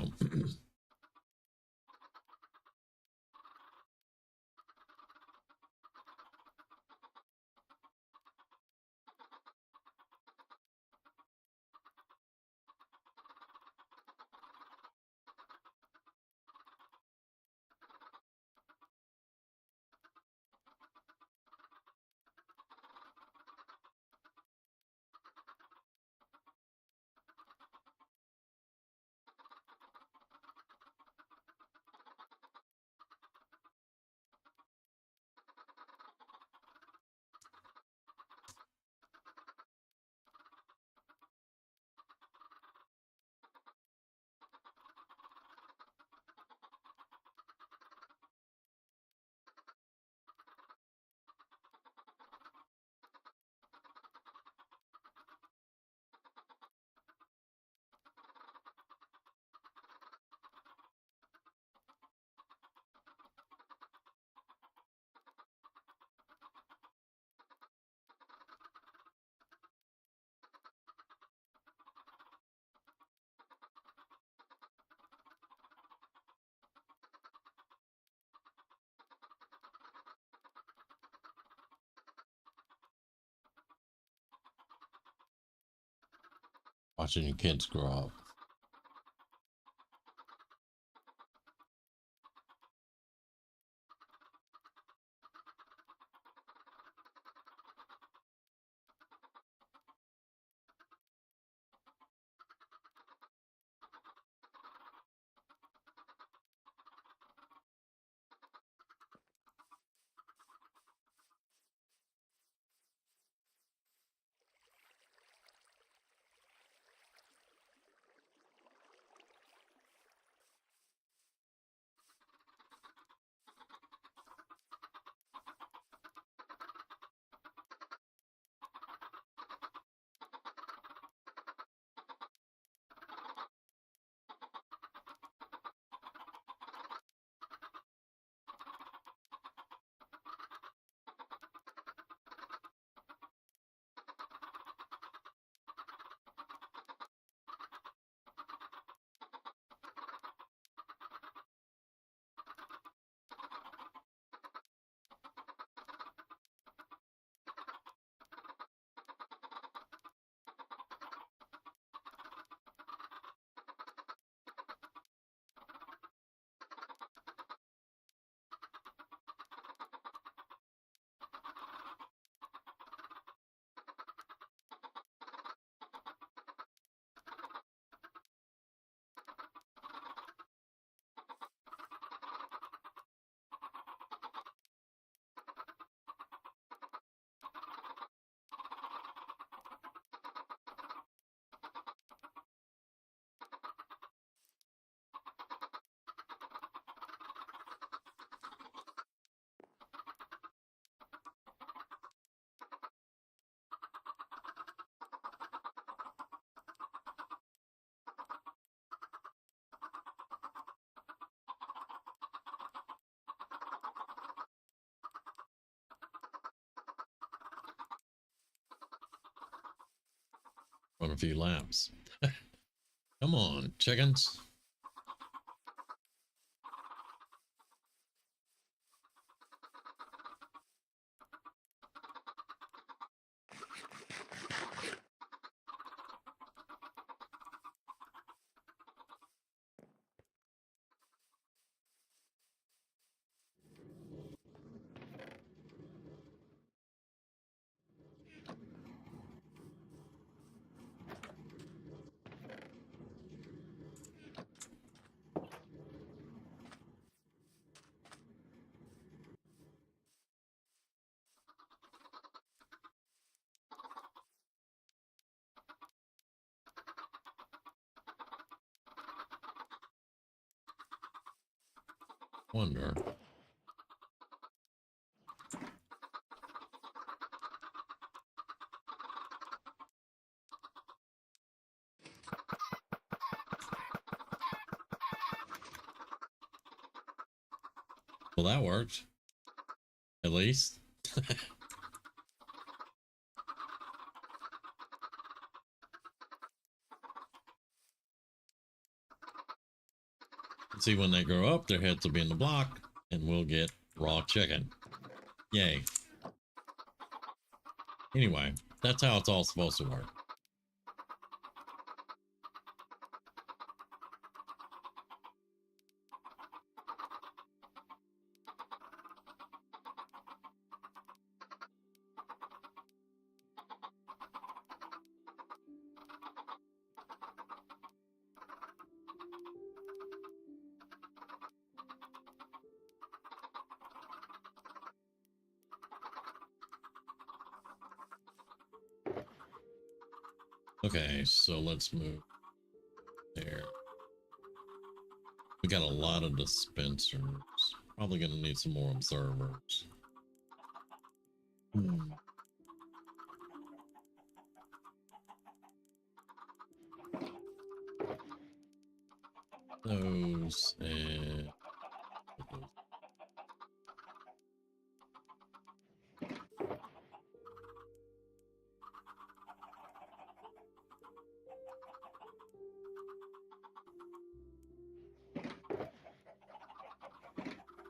A: watching your kids grow up. Run a few laps. Come on, chickens. Wonder. Well, that worked. At least. See, when they grow up, their heads will be in the block, and we'll get raw chicken. Yay. Anyway, that's how it's all supposed to work. Okay, so let's move there. We got a lot of dispensers. Probably gonna need some more observers. Those and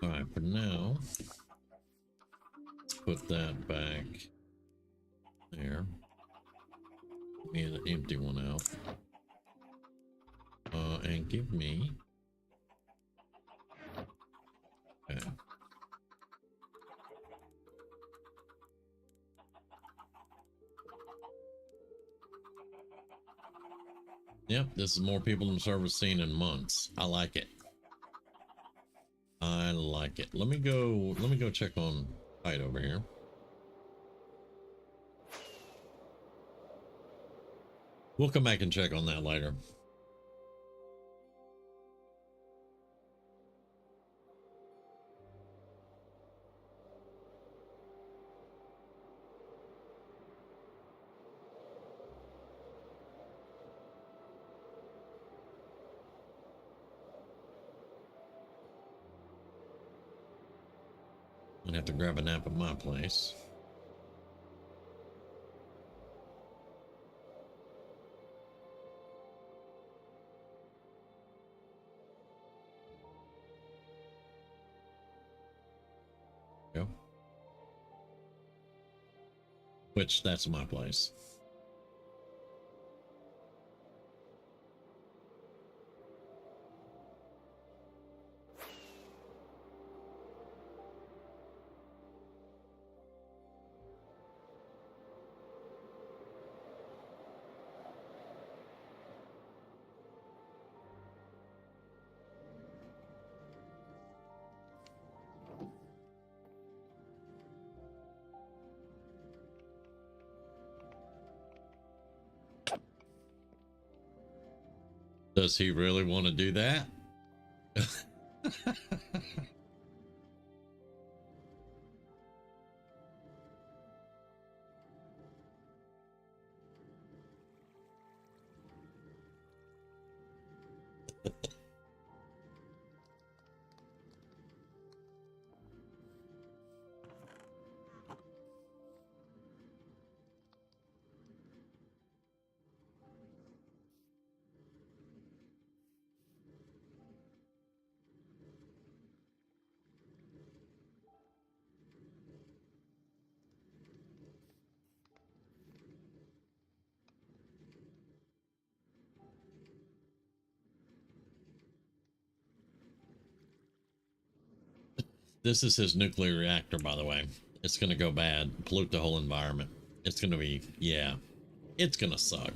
A: all right, for now, let's put that back there. Give me an empty one out. And give me. Okay. Yep, this is more people in the service scene in months. I like it. I like it. Let me go check on Fight over here. We'll come back and check on that later. I'm gonna have to grab a nap at my place. Go. Which, that's my place. Does he really want to do that? This is his nuclear reactor, by the way. It's gonna go bad, pollute the whole environment. It's gonna be, yeah, it's gonna suck.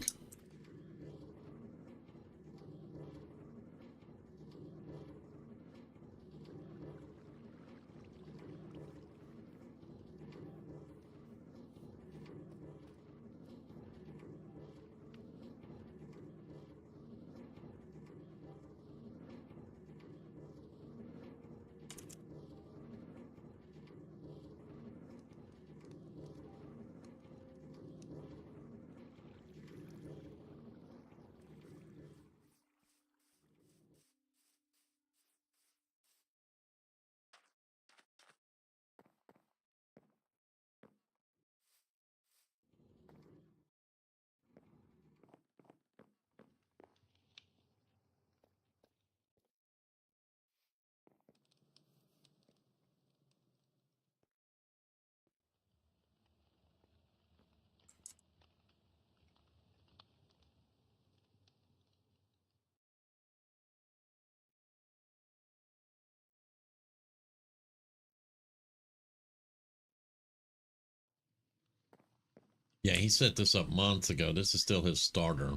A: Yeah, he set this up months ago. This is still his starter,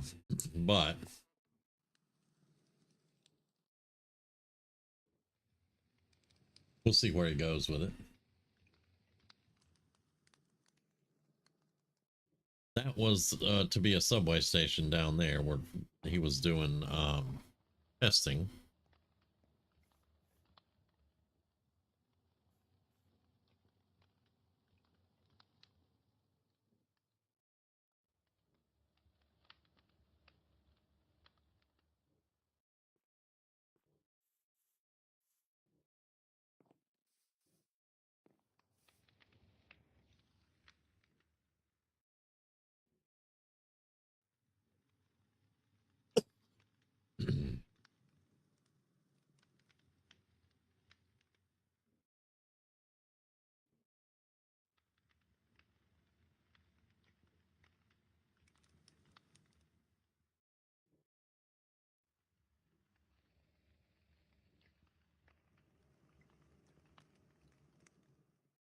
A: but we'll see where he goes with it. That was to be a subway station down there where he was doing testing.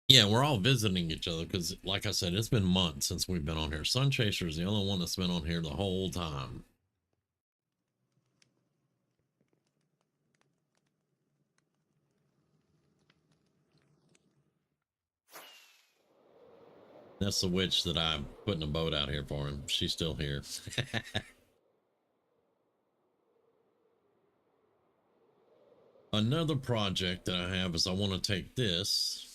A: Yeah, we're all visiting each other because, like I said, it's been months since we've been on here. Sun Chaser is the only one that's been on here the whole time. That's the witch that I'm putting a boat out here for him. She's still here. Another project that I have is I want to take this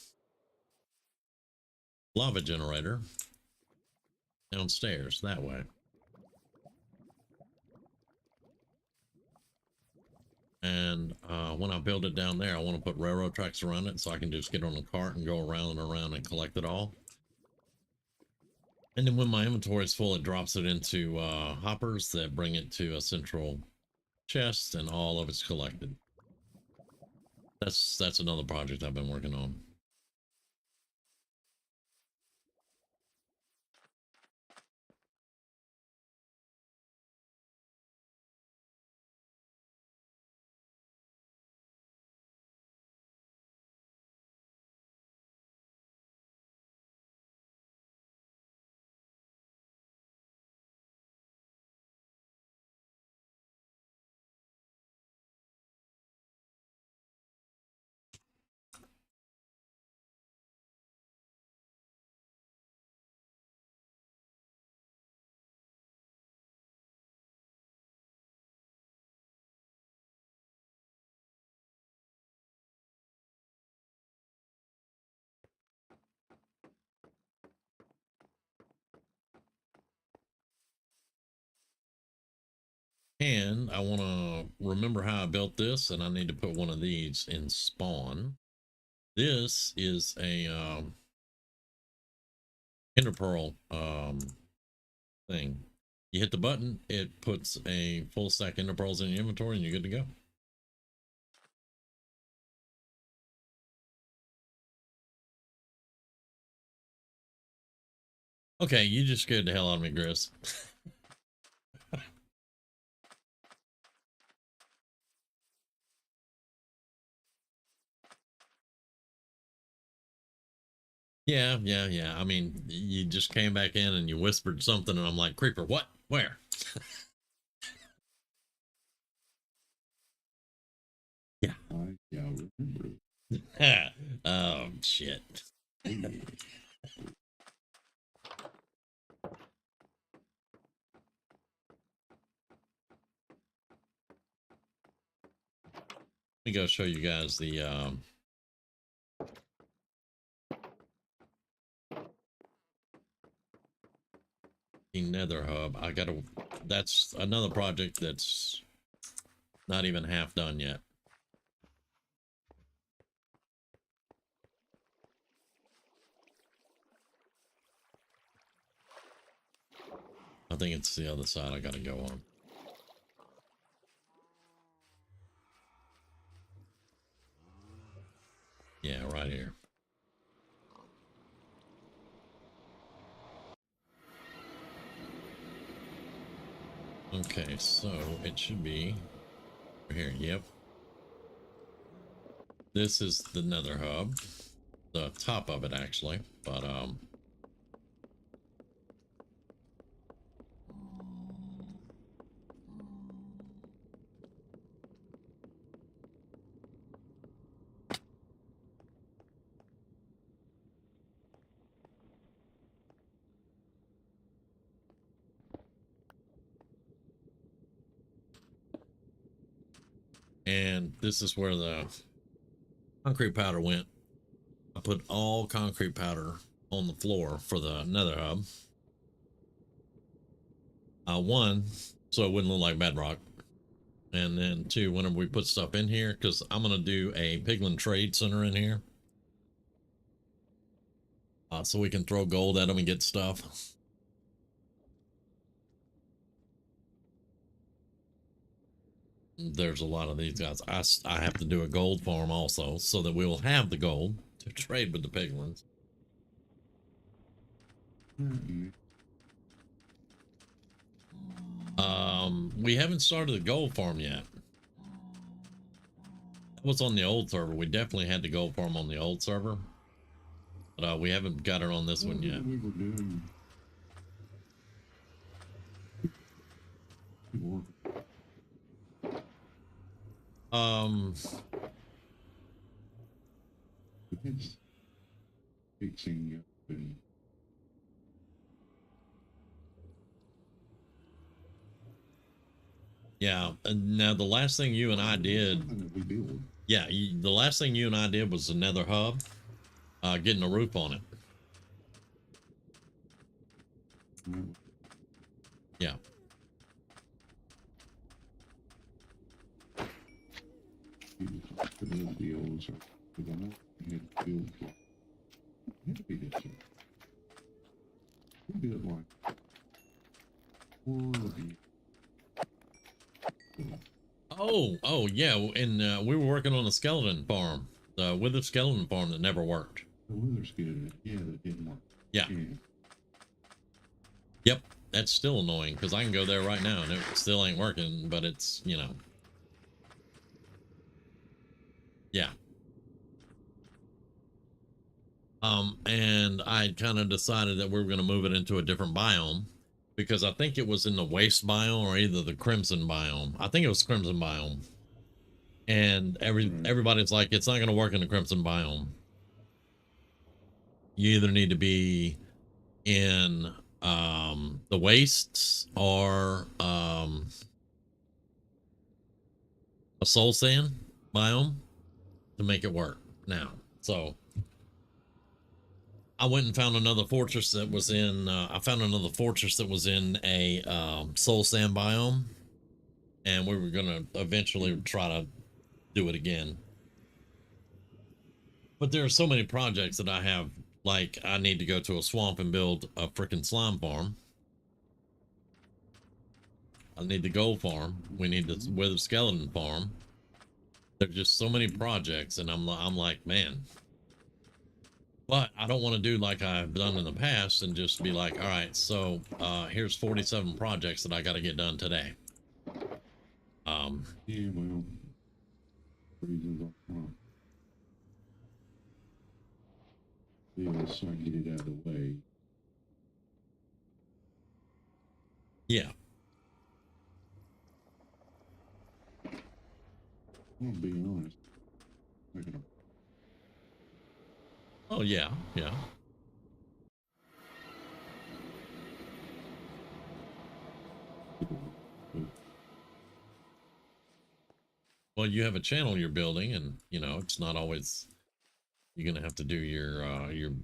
A: lava generator downstairs that way. And when I build it down there, I want to put railroad tracks around it so I can just get on the cart and go around and around and collect it all. And then when my inventory is full, it drops it into hoppers that bring it to a central chest, and all of it's collected. That's another project I've been working on. And I want to remember how I built this, and I need to put one of these in spawn. This is a ender pearl thing. You hit the button, it puts a full stack ender pearls in your inventory, and you're good to go. Okay, you just scared the hell out of me, Gris. Yeah. I mean, you just came back in and you whispered something, and I'm like, Creeper, what? Where? Yeah.
B: I remember.
A: Oh, shit. Let me go show you guys the nether hub. That's another project that's not even half done yet. I think it's the other side I gotta go on. Yeah, right here. Okay, so it should be here. Yep. This is the nether hub. The top of it, actually. But And this is where the concrete powder went. I put all concrete powder on the floor for the nether hub. One, so it wouldn't look like bedrock. And then two, whenever we put stuff in here, because I'm going to do a piglin trade center in here. So we can throw gold at them and get stuff. There's a lot of these guys. I have to do a gold farm also, so that we will have the gold to trade with the piglins. We haven't started the gold farm yet. That was on the old server. We definitely had the gold farm on the old server, but we haven't got it on this one yet.
B: We were doing. It's fixing up and.
A: Yeah, and now the last thing you and I did, yeah, the last thing you and I did was the nether hub, getting a roof on it. Yeah. Oh yeah, and we were working on a skeleton farm, the withered skeleton farm that never worked.
B: The withered skeleton, yeah, that didn't work.
A: Yeah. Yep, that's still annoying because I can go there right now and it still ain't working, but it's, you know. Yeah. And I kind of decided that we were going to move it into a different biome because I think it was in the waste biome or either the crimson biome. I think it was crimson biome. And everybody's like, it's not going to work in the crimson biome. You either need to be in the wastes or a soul sand biome to make it work now. So I went and found another fortress that was in I found another fortress that was in a soul sand biome, and we were gonna eventually try to do it again. But there are so many projects that I have, like I need to go to a swamp and build a freaking slime farm. I need the gold farm. We need the withered skeleton farm. There's just so many projects, and I'm like, man. But I don't want to do like I've done in the past and just be like, all right, so here's 47 projects that I got to get done today.
B: Yeah, well, reasons up front. Yeah, let's try and get it out of the way.
A: Yeah.
B: I'm gonna be honest.
A: Oh yeah, yeah. Well, you have a channel you're building, and you know it's not always you're gonna have to do your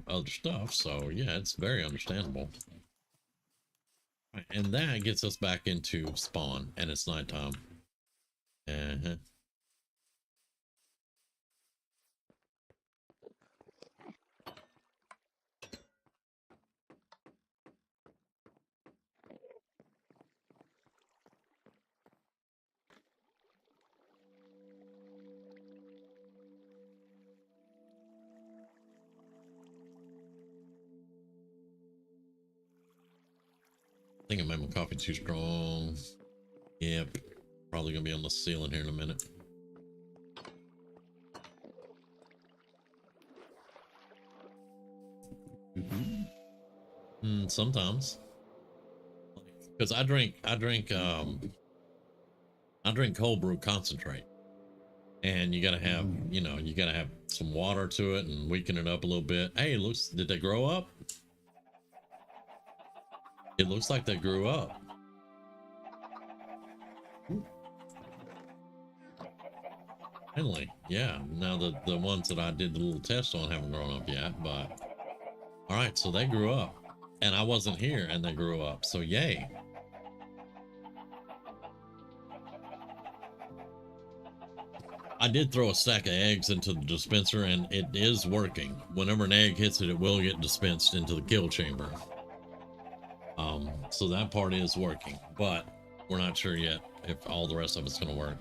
A: other stuff. So yeah, it's very understandable. And that gets us back into spawn, and it's nighttime. Uh-huh. I think I made my coffee too strong. Yep. Probably gonna be on the ceiling here in a minute. Sometimes. Because I drink cold brew concentrate. And you gotta have, you know, you gotta have some water to it and weaken it up a little bit. Hey, looks, did they grow up? It looks like they grew up. Finally, yeah. Now the ones that I did the little test on haven't grown up yet, but all right, so they grew up. And I wasn't here and they grew up. So yay. I did throw a stack of eggs into the dispenser and it is working. Whenever an egg hits it, it will get dispensed into the kill chamber. So that part is working, but we're not sure yet if all the rest of it's going to work.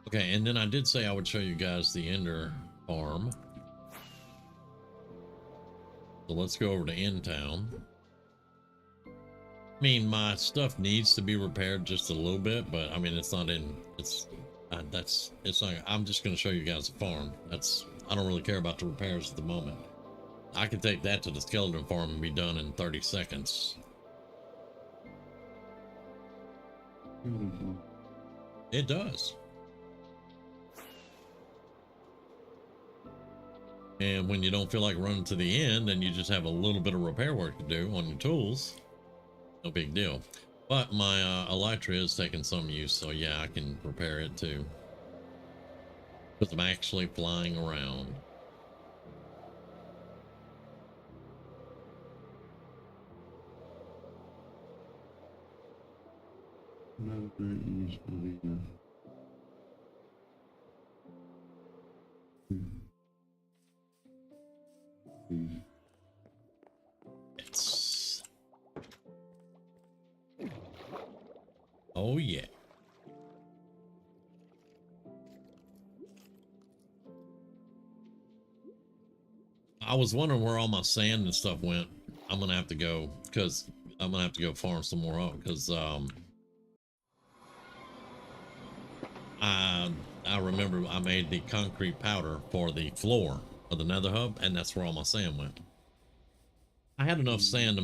A: Okay, and then I did say I would show you guys the Ender farm. So let's go over to End Town. I mean, my stuff needs to be repaired just a little bit, but I mean, it's not in, it's not, I'm just going to show you guys the farm. I don't really care about the repairs at the moment. I can take that to the skeleton farm and be done in 30 seconds. It does. And when you don't feel like running to the end and you just have a little bit of repair work to do on your tools, no big deal. But my elytra is taking some use, so yeah, I can repair it too. Because I'm actually flying around.
B: Another great use for the
A: It's... Oh yeah. I was wondering where all my sand and stuff went. I'm gonna have to go because I'm gonna have to go farm some more up because I remember I made the concrete powder for the floor of the nether hub, and that's where all my sand went. I had enough sand to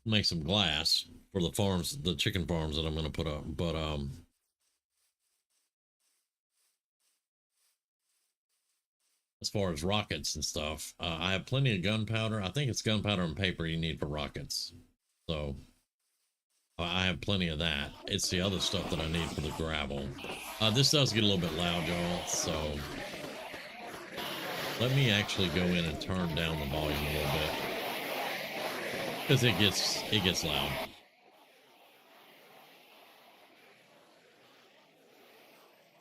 A: make some glass for the farms, the chicken farms that I'm gonna put up, but as far as rockets and stuff, I have plenty of gunpowder. I think it's gunpowder and paper you need for rockets, so I have plenty of that. It's the other stuff that I need for the gravel. This does get a little bit loud, y'all, so let me actually go in and turn down the volume a little bit because it gets loud.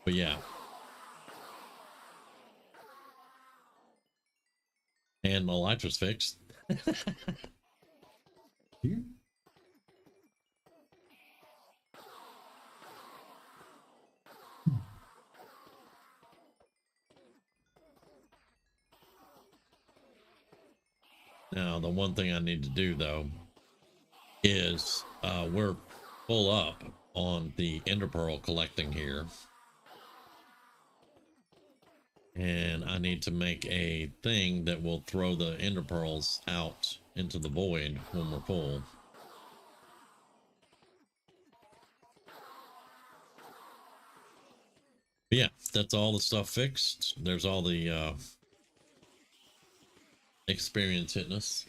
A: But yeah. And my elytra's fixed.
B: Here?
A: Now, the one thing I need to do though is we're full up on the ender pearl collecting here. And I need to make a thing that will throw the ender pearls out into the void when we're full. But yeah, that's all the stuff fixed. There's all the experience hitting us.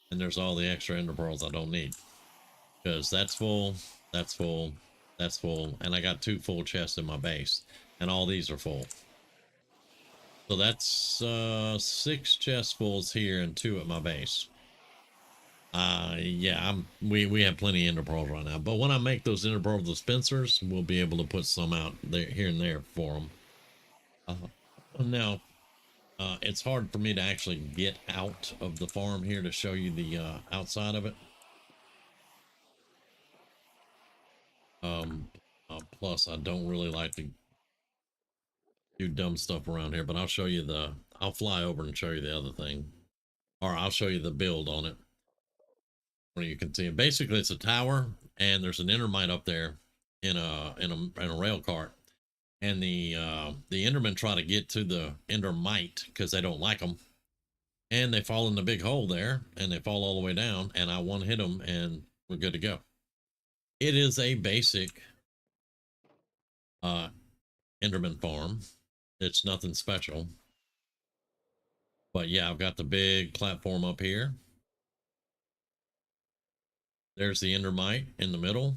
A: And there's all the extra ender pearls I don't need. Because that's full, that's full, that's full, and I got 2 full chests in my base. And all these are full. So that's 6 chest fulls here and 2 at my base. Yeah, we have plenty of ender pearls right now. But when I make those ender pearl dispensers, we'll be able to put some out there here and there for them. Now, it's hard for me to actually get out of the farm here to show you the outside of it. Plus, I don't really like to do dumb stuff around here, but I'll show you I'll fly over and show you the other thing. Or I'll show you the build on it. Where you can see it. Basically, it's a tower, and there's an endermite up there in a rail cart. And the endermen try to get to the endermite because they don't like them. and they fall in the big hole there, and they fall all the way down, and I one hit them, and we're good to go. It is a basic Enderman farm. It's nothing special. But yeah, I've got the big platform up here. There's the Endermite in the middle.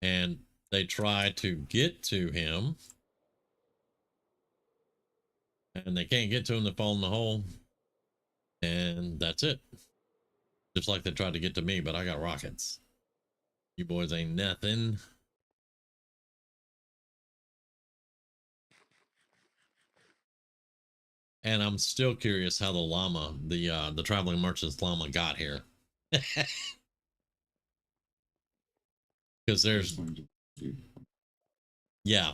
A: And they try to get to him. And they can't get to him, they fall in the hole. And that's it. Just like they tried to get to me, but I got rockets. You boys ain't nothing. And I'm still curious how the llama, the traveling merchant's llama got here. Because there's, yeah,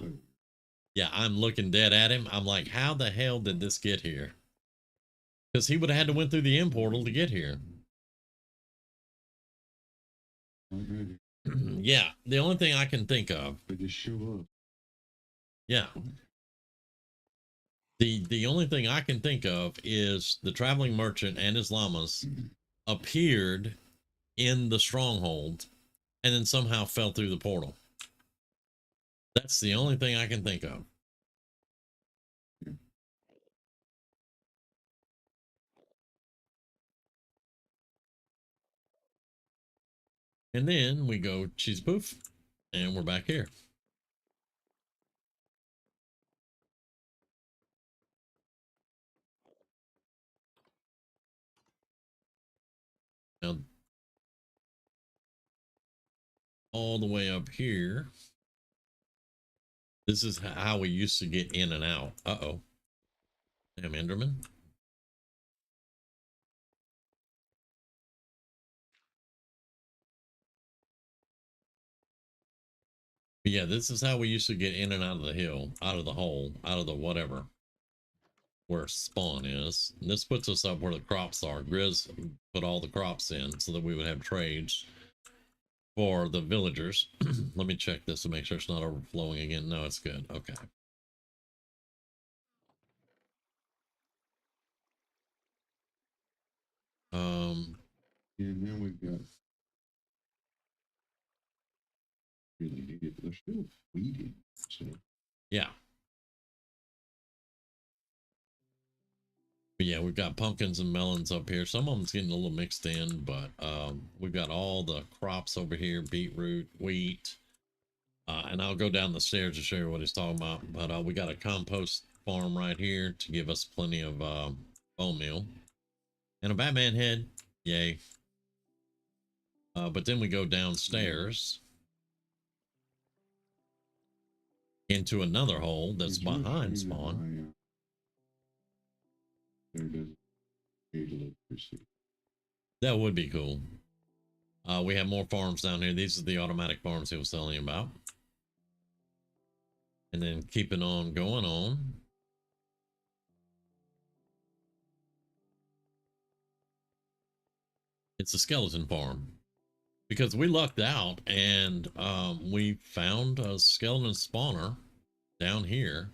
A: I'm looking dead at him. I'm like, how the hell did this get here? Because he would have had to went through the end portal to get here. Yeah, the only thing I can think of.
B: Just show up.
A: Yeah. The only thing I can think of is the traveling merchant and his llamas appeared in the stronghold and then somehow fell through the portal. That's the only thing I can think of. And then we go cheese poof, and we're back here. Now, all the way up here, this is how we used to get in and out. Uh-oh. Damn Enderman. But yeah, this is how we used to get in and out of the hill, out of the hole, out of the whatever, where spawn is. And this puts us up where the crops are. Grizz put all the crops in so that we would have trades for the villagers. Let me check this to make sure it's not overflowing again. No, it's good. Okay.
B: And then we've got really needed, but they're still weeding. So
A: yeah. But yeah, we've got pumpkins and melons up here. Some of them's getting a little mixed in, but we've got all the crops over here: beetroot, wheat, and I'll go down the stairs to show you what he's talking about. But we got a compost farm right here to give us plenty of bone meal and a Batman head. Yay. But then we go downstairs into another hole that's behind spawn. That would be cool. We have more farms down here. These are the automatic farms he was telling you about. And then keeping on going on. It's a skeleton farm. Because we lucked out and we found a skeleton spawner down here.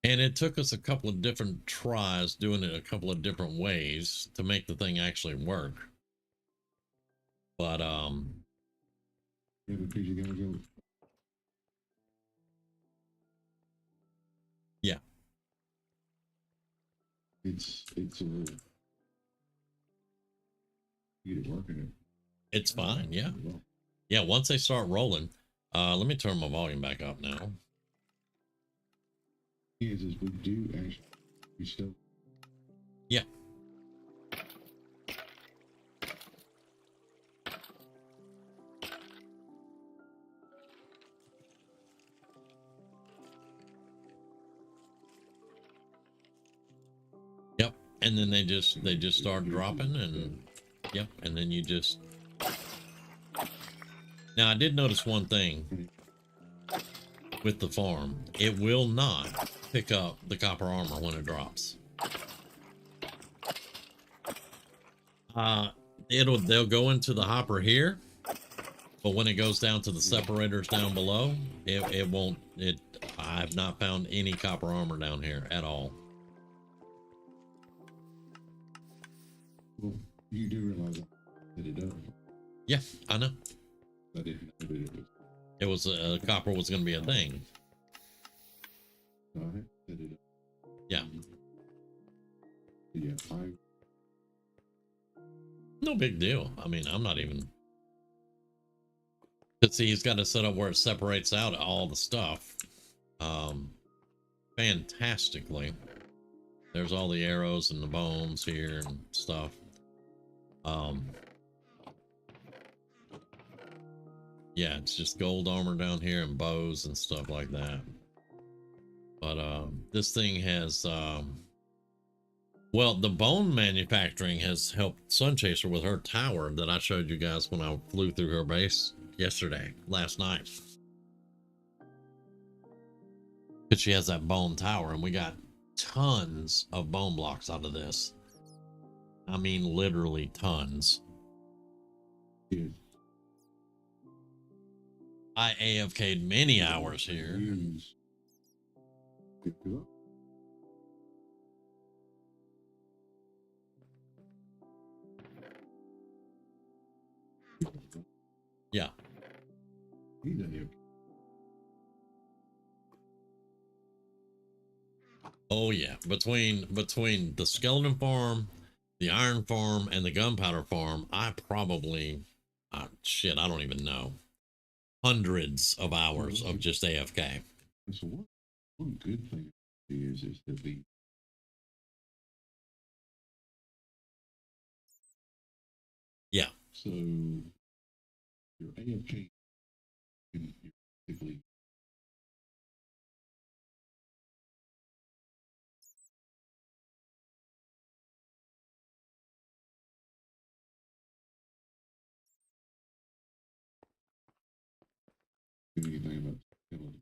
A: And it took us a couple of different tries doing it a couple of different ways to make the thing actually work. But
B: yeah, because you gotta go.
A: Yeah.
B: It's a little, you get it working.
A: It's fine, yeah. Yeah, once they start rolling, let me turn my volume back up now.
B: Is we do actually, we still.
A: Yeah. Yep, and then they just start dropping, and yep, and then you just. Now I did notice one thing with the farm. It will not pick up the copper armor when it drops. They'll go into the hopper here, But when it goes down to the separators down below, it won't. I've not found any copper armor down here at all.
B: Well, you do realize that it does.
A: Yeah, I know.
B: I didn't know that it was.
A: Copper was going to be a thing.
B: I had set it up.
A: Yeah.
B: Yeah,
A: No big deal. I mean, I'm not even. But see, he's got to set up where it separates out all the stuff. Fantastically. There's all the arrows and the bones here and stuff. Yeah, it's just gold armor down here and bows and stuff like that. But this thing has well, the bone manufacturing has helped Sunchaser with her tower that I showed you guys when I flew through her base last night. Because she has that bone tower, and we got tons of bone blocks out of this. I mean, literally tons.
B: yeah.
A: I AFK'd many hours here. Yeah. Oh yeah. Between the skeleton farm, the iron farm, and the gunpowder farm, I probably shit, I don't even know. Hundreds of hours of just AFK.
B: So one good thing is that the
A: yeah.
B: So your AFK can basically do anything about skeleton.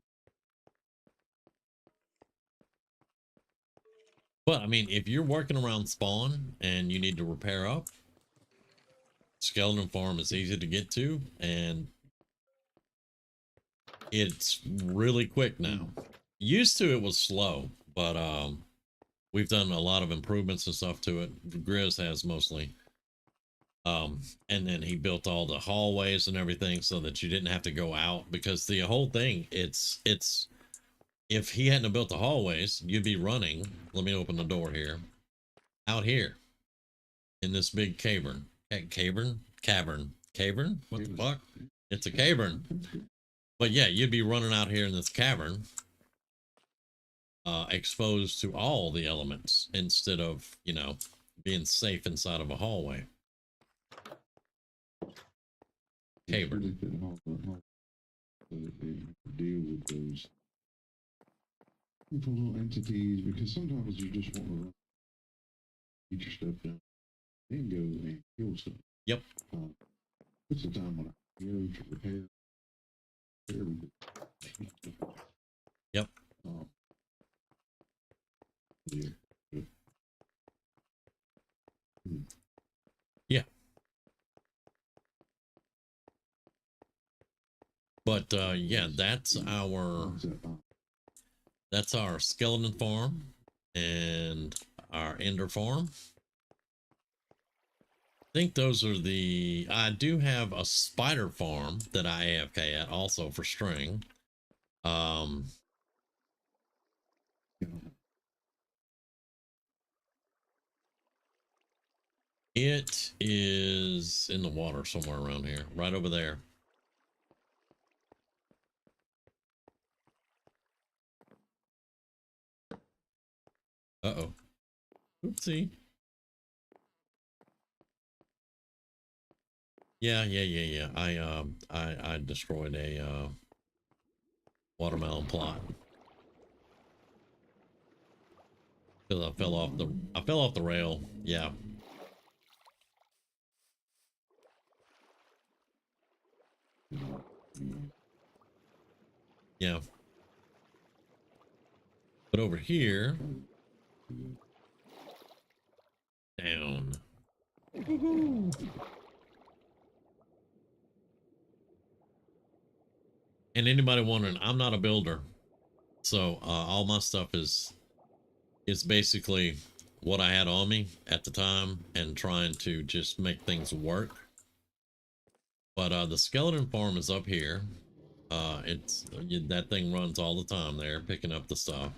A: But I mean, if you're working around spawn and you need to repair up, skeleton farm is easy to get to, and it's really quick now. Used to it was slow, but we've done a lot of improvements and stuff to it. Grizz has mostly. And then he built all the hallways and everything so that you didn't have to go out, because the whole thing, it's if he hadn't have built the hallways, you'd be running. Let me open the door here. Out here in this big cavern. Cavern? What the fuck? It's a cavern. But yeah, you'd be running out here in this cavern, exposed to all the elements instead of, you know, being safe inside of a hallway. Cavern.
B: Deal with those little entities, because sometimes you just want to run, get your stuff done, then go and kill stuff.
A: Yep.
B: It's the time when I go to repair everything.
A: Yep.
B: Yeah.
A: Yeah. But yeah, that's our skeleton farm and our ender farm. I think those are the. I do have a spider farm that I AFK at also for string. It is in the water somewhere around here, right over there. Uh-oh. Oopsie. Yeah. I destroyed a watermelon plot. Because I fell off the rail. Yeah. Yeah. But over here, down. And anybody wondering, I'm not a builder, so all my stuff is basically what I had on me at the time and trying to just make things work. But the skeleton farm is up here. It's that thing runs all the time there, picking up the stuff.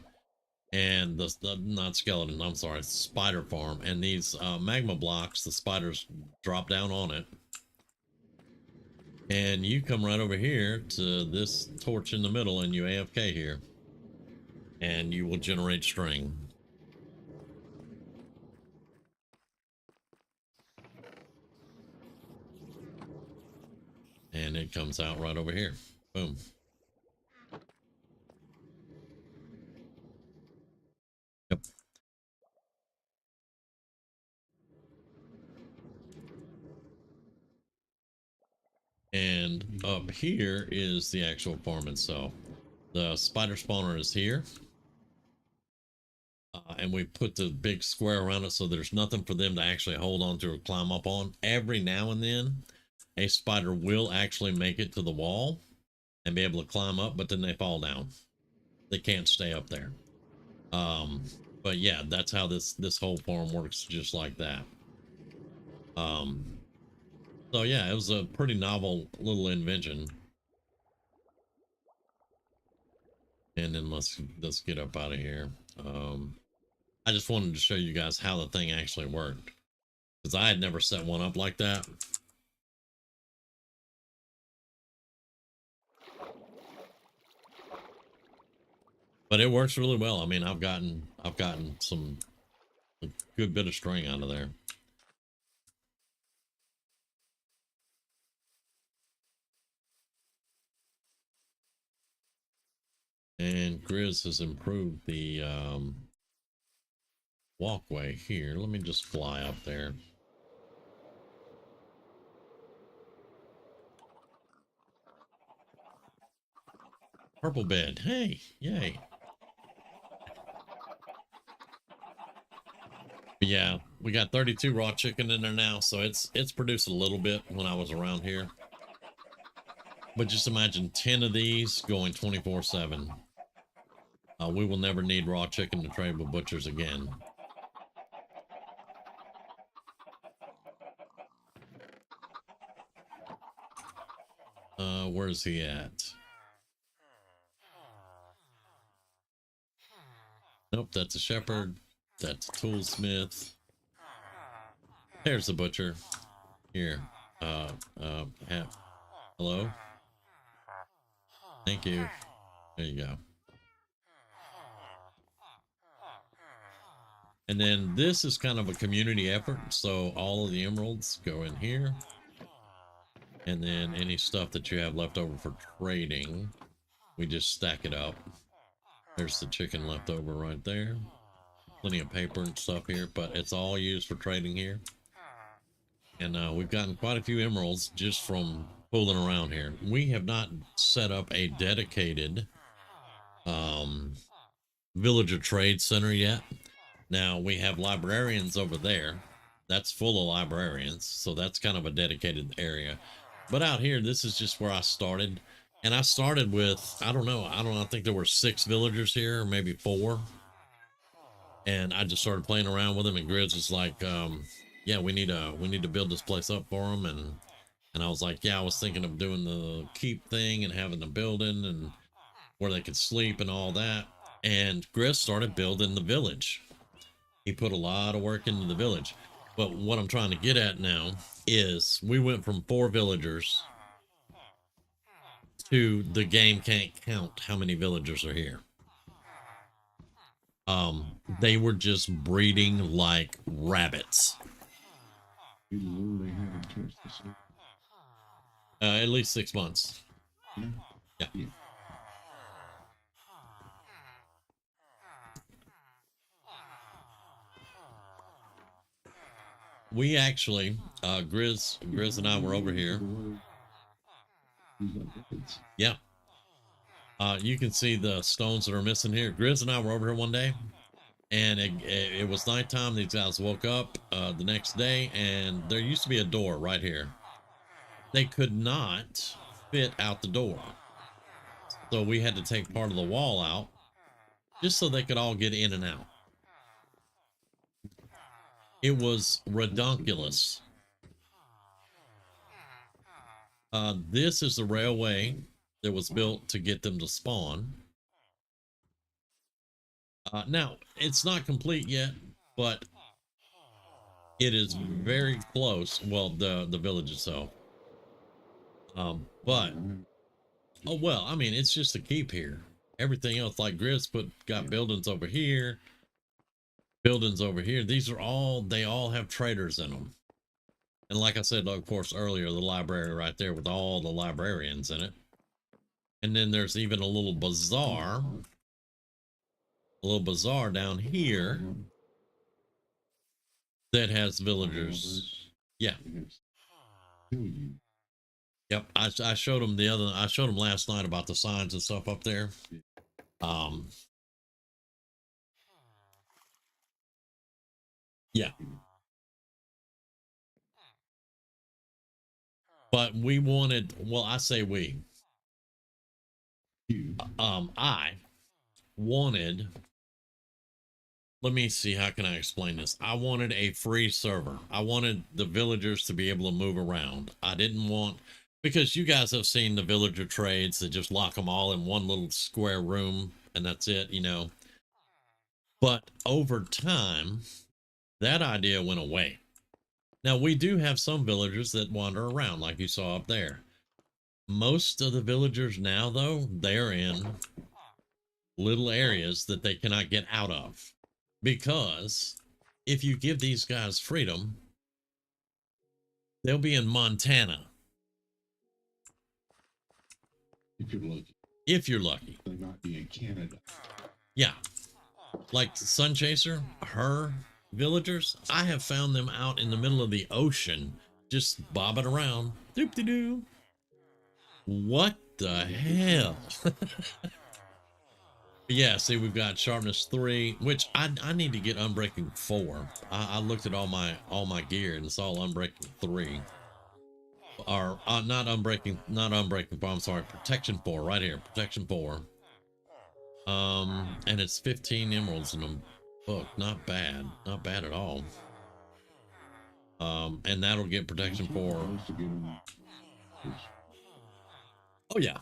A: And the not skeleton, I'm sorry, spider farm. And these magma blocks, the spiders drop down on it. And you come right over here to this torch in the middle and you AFK here. And you will generate string. And it comes out right over here. Boom. Yep. And up here is the actual farm itself. The spider spawner is here. And we put the big square around it so there's nothing for them to actually hold on to or climb up on. Every now and then, a spider will actually make it to the wall and be able to climb up, but then they fall down. They can't stay up there. But yeah, that's how this whole farm works, just like that. So yeah, it was a pretty novel little invention. And then let's get up out of here. I just wanted to show you guys how the thing actually worked, because I had never set one up like that. But it works really well. I mean, I've gotten some a good bit of string out of there. And Grizz has improved the walkway here. Let me just fly up there. Purple bed. Hey, yay. But yeah, we got 32 raw chicken in there now, so it's produced a little bit when I was around here. But just imagine 10 of these going 24/7. We will never need raw chicken to trade with butchers again. Where's he at? Nope, that's a shepherd. That's a toolsmith. There's the butcher. Here. Hello? Thank you. There you go. And then this is kind of a community effort. So all of the emeralds go in here. And then any stuff that you have left over for trading, we just stack it up. There's the chicken left over right there. Plenty of paper and stuff here, but it's all used for trading here. And we've gotten quite a few emeralds just from fooling around here. We have not set up a dedicated villager trade center yet. Now we have librarians over there. That's full of librarians, so that's kind of a dedicated area. But out here, this is just where I started. And I started with, I don't know, I think there were 6 villagers here, or maybe 4. And I just started playing around with them, and Grizz was like, yeah, we need to build this place up for them. And I was like, yeah, I was thinking of doing the keep thing and having the building and where they could sleep and all that. And Grizz started building the village. He put a lot of work into the village. But what I'm trying to get at now is we went from 4 villagers to the game can't count how many villagers are here. They were just breeding like rabbits.
B: You literally haven't touched the sea.
A: At least 6 months. Yeah. We actually, Grizz and I were over here. Yeah. You can see the stones that are missing here. Grizz and I were over here one day, and it was nighttime. These guys woke up the next day, and there used to be a door right here. They could not fit out the door. So we had to take part of the wall out just so they could all get in and out. It was redonkulous. This is the railway that was built to get them to spawn. Now, it's not complete yet, but it is very close. Well, the village itself. But, oh, well, I mean, it's just a keep here. Everything else, like Gris got buildings over here, buildings over here. These are all, they all have traders in them. And like I said, of course, earlier, the library right there with all the librarians in it. And then there's even a little bazaar down here that has villagers. Yeah. Yep. I showed them I showed them last night about the signs and stuff up there. Yeah. But we wanted, well, I say we. I wanted, let me see, how can I explain this? I wanted a free server. I wanted the villagers to be able to move around. I didn't want, because you guys have seen the villager trades that just lock them all in one little square room and that's it, you know. But over time, that idea went away. Now, we do have some villagers that wander around, like you saw up there. Most of the villagers now, though, they're in little areas that they cannot get out of. Because if you give these guys freedom, they'll be in Montana.
B: If you're lucky.
A: If you're lucky.
B: They might be in Canada.
A: Yeah. Like Sunchaser, her villagers, I have found them out in the middle of the ocean, just bobbing around. Doop-de-doo. What the hell? Yeah, see, we've got sharpness 3, which I need to get unbreaking 4. I looked at all my gear and it's all unbreaking 3. Or not unbreaking 4, I'm sorry, protection 4 right here, protection 4. And it's 15 emeralds in the book. Not bad at all. And that'll get protection 4. Oh yeah.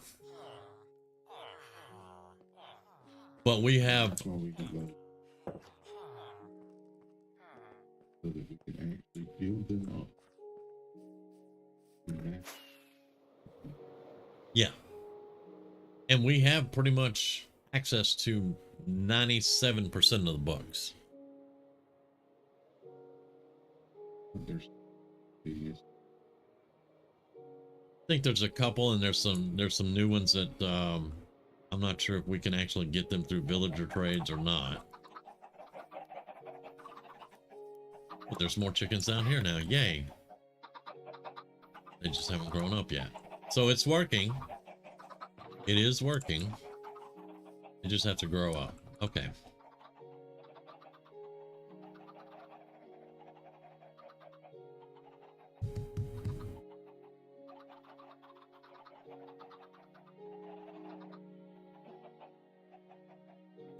A: But we have,
B: so that we can actually build them up.
A: yeah. And we have pretty much access to 97% of the books. I think there's a couple, and there's some new ones that I'm not sure if we can actually get them through villager trades or not. But there's more chickens down here now. Yay. They just haven't grown up yet. So it's working. It is working. You just have to grow up. Okay.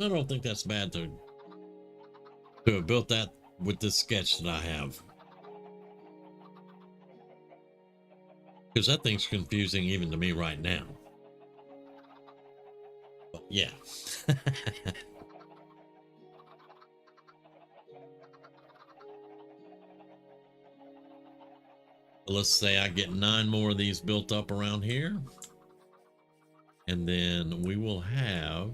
A: I don't think that's bad to have built that with this sketch that I have. Because that thing's confusing even to me right now. But yeah. Let's say I get 9 more of these built up around here. And then we will have,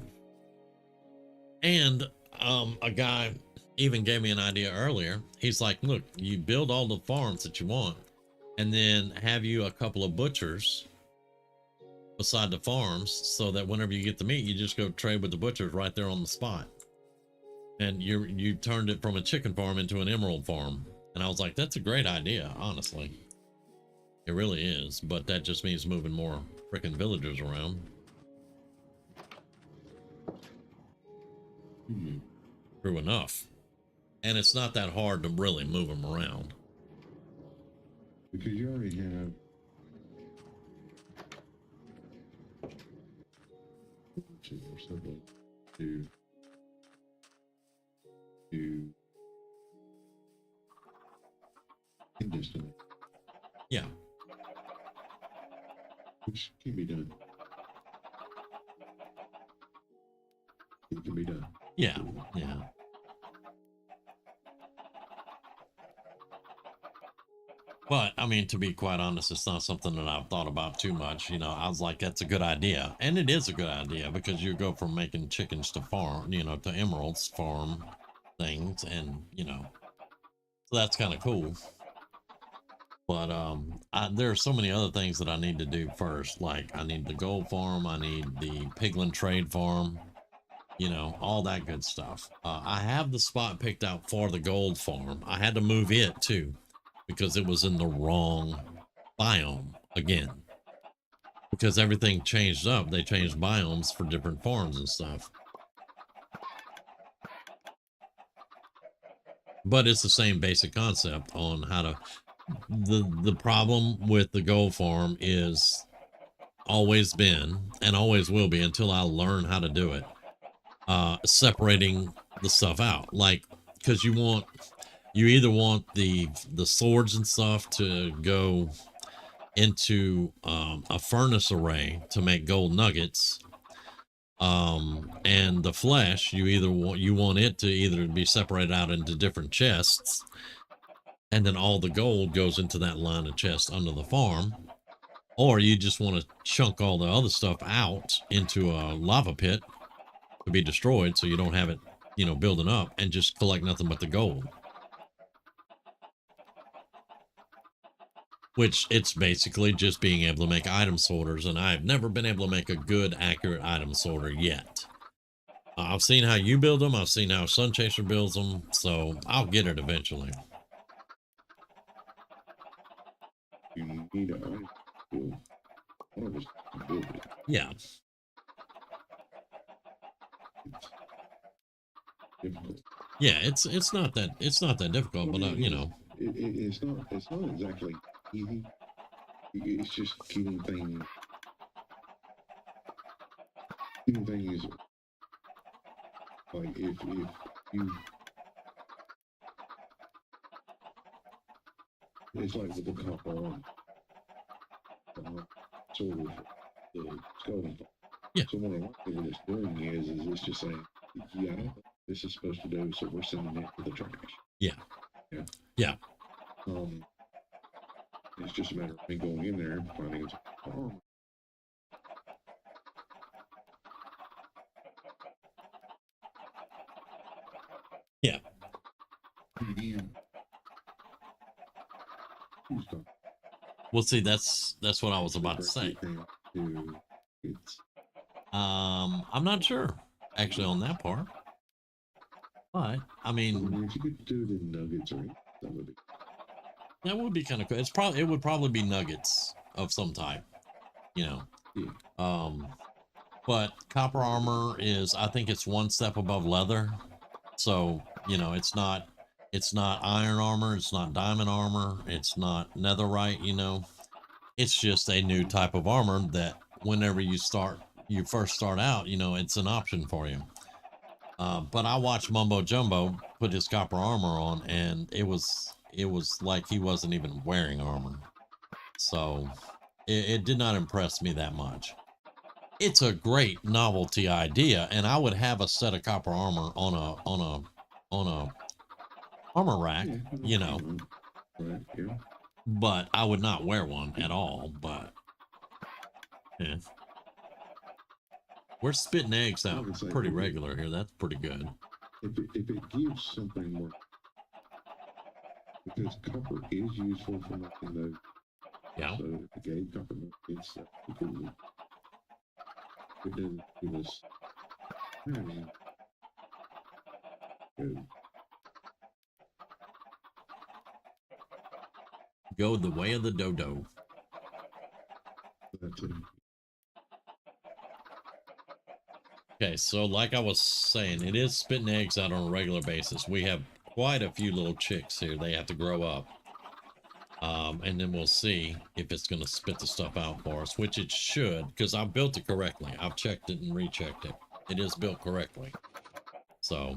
A: and a guy even gave me an idea earlier. He's like, look, you build all the farms that you want, and then have you a couple of butchers beside the farms, so that whenever you get the meat, you just go trade with the butchers right there on the spot. And you turned it from a chicken farm into an emerald farm. And I was like, that's a great idea, honestly. It really is, but that just means moving more freaking villagers around. True enough. And it's not that hard to really move them around.
B: Because you already have or something to end this tonight,
A: Yeah.
B: which can be done. It can be done.
A: Yeah. Yeah. But I mean, to be quite honest, it's not something that I've thought about too much. You know, I was like, that's a good idea. And it is a good idea because you go from making chickens to farm, you know, to emeralds farm things. And, you know, so that's kind of cool. But there are so many other things that I need to do first. Like I need the gold farm, I need the piglin trade farm, you know, all that good stuff. I have the spot picked out for the gold farm. I had to move it too because it was in the wrong biome again. Because everything changed up. They changed biomes for different farms and stuff. But it's the same basic concept on how to the problem with the gold farm is always been and always will be until I learn how to do it. Separating the stuff out, like because you either want the swords and stuff to go into a furnace array to make gold nuggets, and the flesh you want it to either be separated out into different chests, and then all the gold goes into that line of chests under the farm, or you just want to chunk all the other stuff out into a lava pit to be destroyed so you don't have it, you know, building up and just collect nothing but the gold. Which it's basically just being able to make item sorters, and I've never been able to make a good, accurate item sorter yet. I've seen how you build them, I've seen how Sunchaser builds them, so I'll get it eventually.
B: You need an item build. One of us can build it.
A: Yeah.
B: It's difficult.
A: Yeah, it's not that difficult, but you know.
B: It's not exactly easy. It's just keeping things like if you, it's like with the copper on sort of the skull.
A: Yeah.
B: So what what it's doing is it's just saying, yeah, I don't think this is supposed to do, so we're sending it to the trash.
A: Yeah.
B: Yeah.
A: Yeah.
B: It's just a matter of me going in there and finding its farm.
A: Yeah. Well, see, that's what I was about to say. I'm not sure actually on that part, but I mean,
B: if you could do it in nuggets, or
A: that would be kind of cool. It would probably be nuggets of some type, you know.
B: Yeah.
A: But copper armor is, I think it's one step above leather, so you know it's not iron armor, it's not diamond armor, it's not netherite, you know. It's just a new type of armor that whenever you first start out, you know, it's an option for you. But I watched Mumbo Jumbo put his copper armor on, and it was like he wasn't even wearing armor. So it did not impress me that much. It's a great novelty idea, and I would have a set of copper armor on a armor rack, you know.
B: Right, yeah.
A: But I would not wear one at all. But yeah, we're spitting eggs out pretty regular here. That's pretty good.
B: If it gives something more, because copper is useful for making those.
A: Yeah.
B: So if it gave copper, it's cool. It doesn't give us. I mean, good.
A: Go the way of the dodo. Okay, so like I was saying, it is spitting eggs out on a regular basis. We have quite a few little chicks here. They have to grow up. And then we'll see if it's going to spit the stuff out for us, which it should, because I built it correctly. I've checked it and rechecked it. It is built correctly. So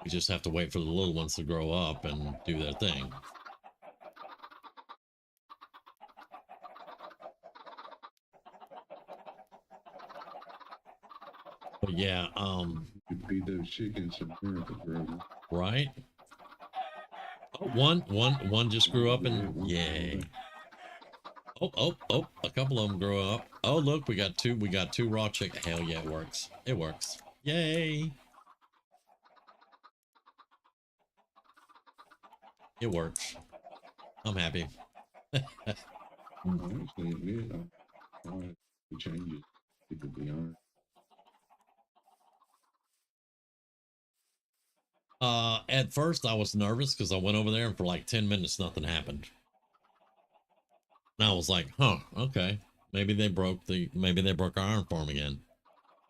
A: we just have to wait for the little ones to grow up and do their thing. But yeah,
B: You feed those chickens some miracle forever.
A: right? Oh, one just grew up and yay. Oh, a couple of them grow up. Oh, look, we got two raw chicken. Hell yeah, it works. It works. Yay. It works. I'm happy.
B: Honestly, admit, I wanted to change it. People be honest.
A: At first I was nervous because I went over there and for like 10 minutes nothing happened. And I was like, huh, okay. Maybe they broke our iron farm again.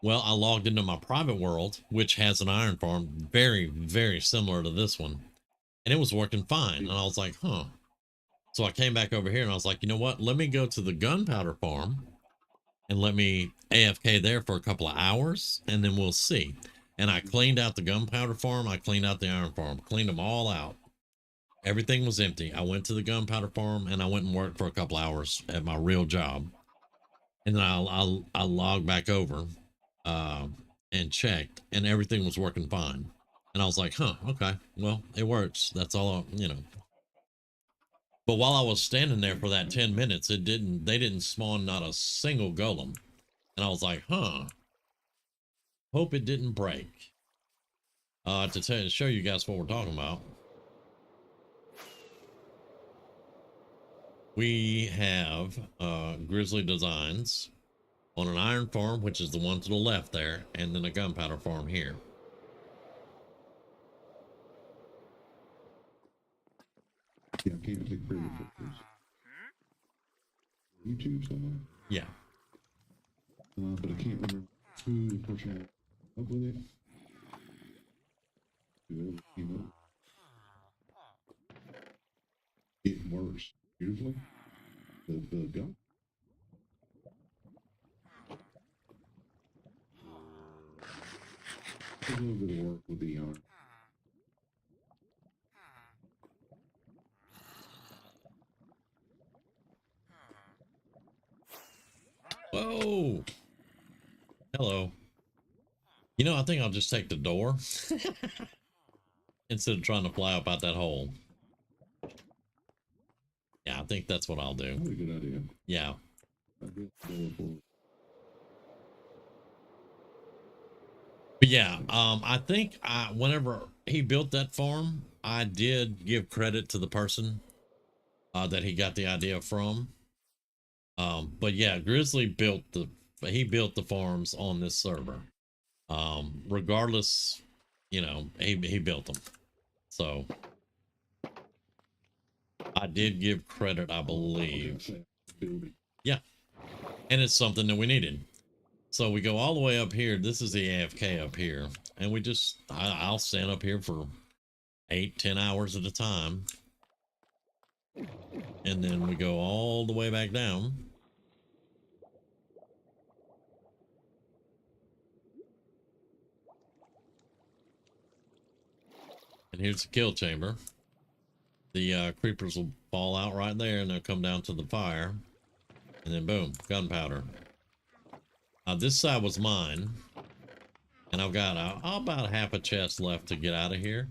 A: Well, I logged into my private world, which has an iron farm very, very similar to this one. And it was working fine. And I was like, huh. So I came back over here and I was like, you know what? Let me go to the gunpowder farm and let me AFK there for a couple of hours and then we'll see. And I cleaned out the gunpowder farm. I cleaned out the iron farm, cleaned them all out. Everything was empty. I went to the gunpowder farm and I went and worked for a couple hours at my real job. And then I logged back over and checked and everything was working fine. And I was like, huh, okay, well, it works. That's all, you know. But while I was standing there for that 10 minutes, they didn't spawn not a single golem. And I was like, huh, hope it didn't break. To show you guys what we're talking about. We have Grizzly Designs on an iron farm, which is the one to the left there, and then a gunpowder farm here.
B: Yeah, I can't take credit for this. YouTube somewhere?
A: Yeah.
B: But I can't remember who the person up with it. Whoever came up. It works beautifully. The gun. A little bit of work with the yarn.
A: Whoa. Hello. You know, I think I'll just take the door instead of trying to fly up out that hole. Yeah, I think that's what I'll do.
B: Probably a good idea.
A: Yeah. But yeah, I think whenever he built that farm, I did give credit to the person that he got the idea from. But yeah, Grizzly built the farms on this server. Regardless, you know, he built them. So I did give credit, I believe. Yeah. And it's something that we needed. So we go all the way up here. This is the AFK up here. And we just, I'll stand up here for 8-10 hours at a time. And then we go all the way back down. And here's the kill chamber. The creepers will fall out right there and they'll come down to the fire. And then boom, gunpowder. This side was mine. And I've got about half a chest left to get out of here.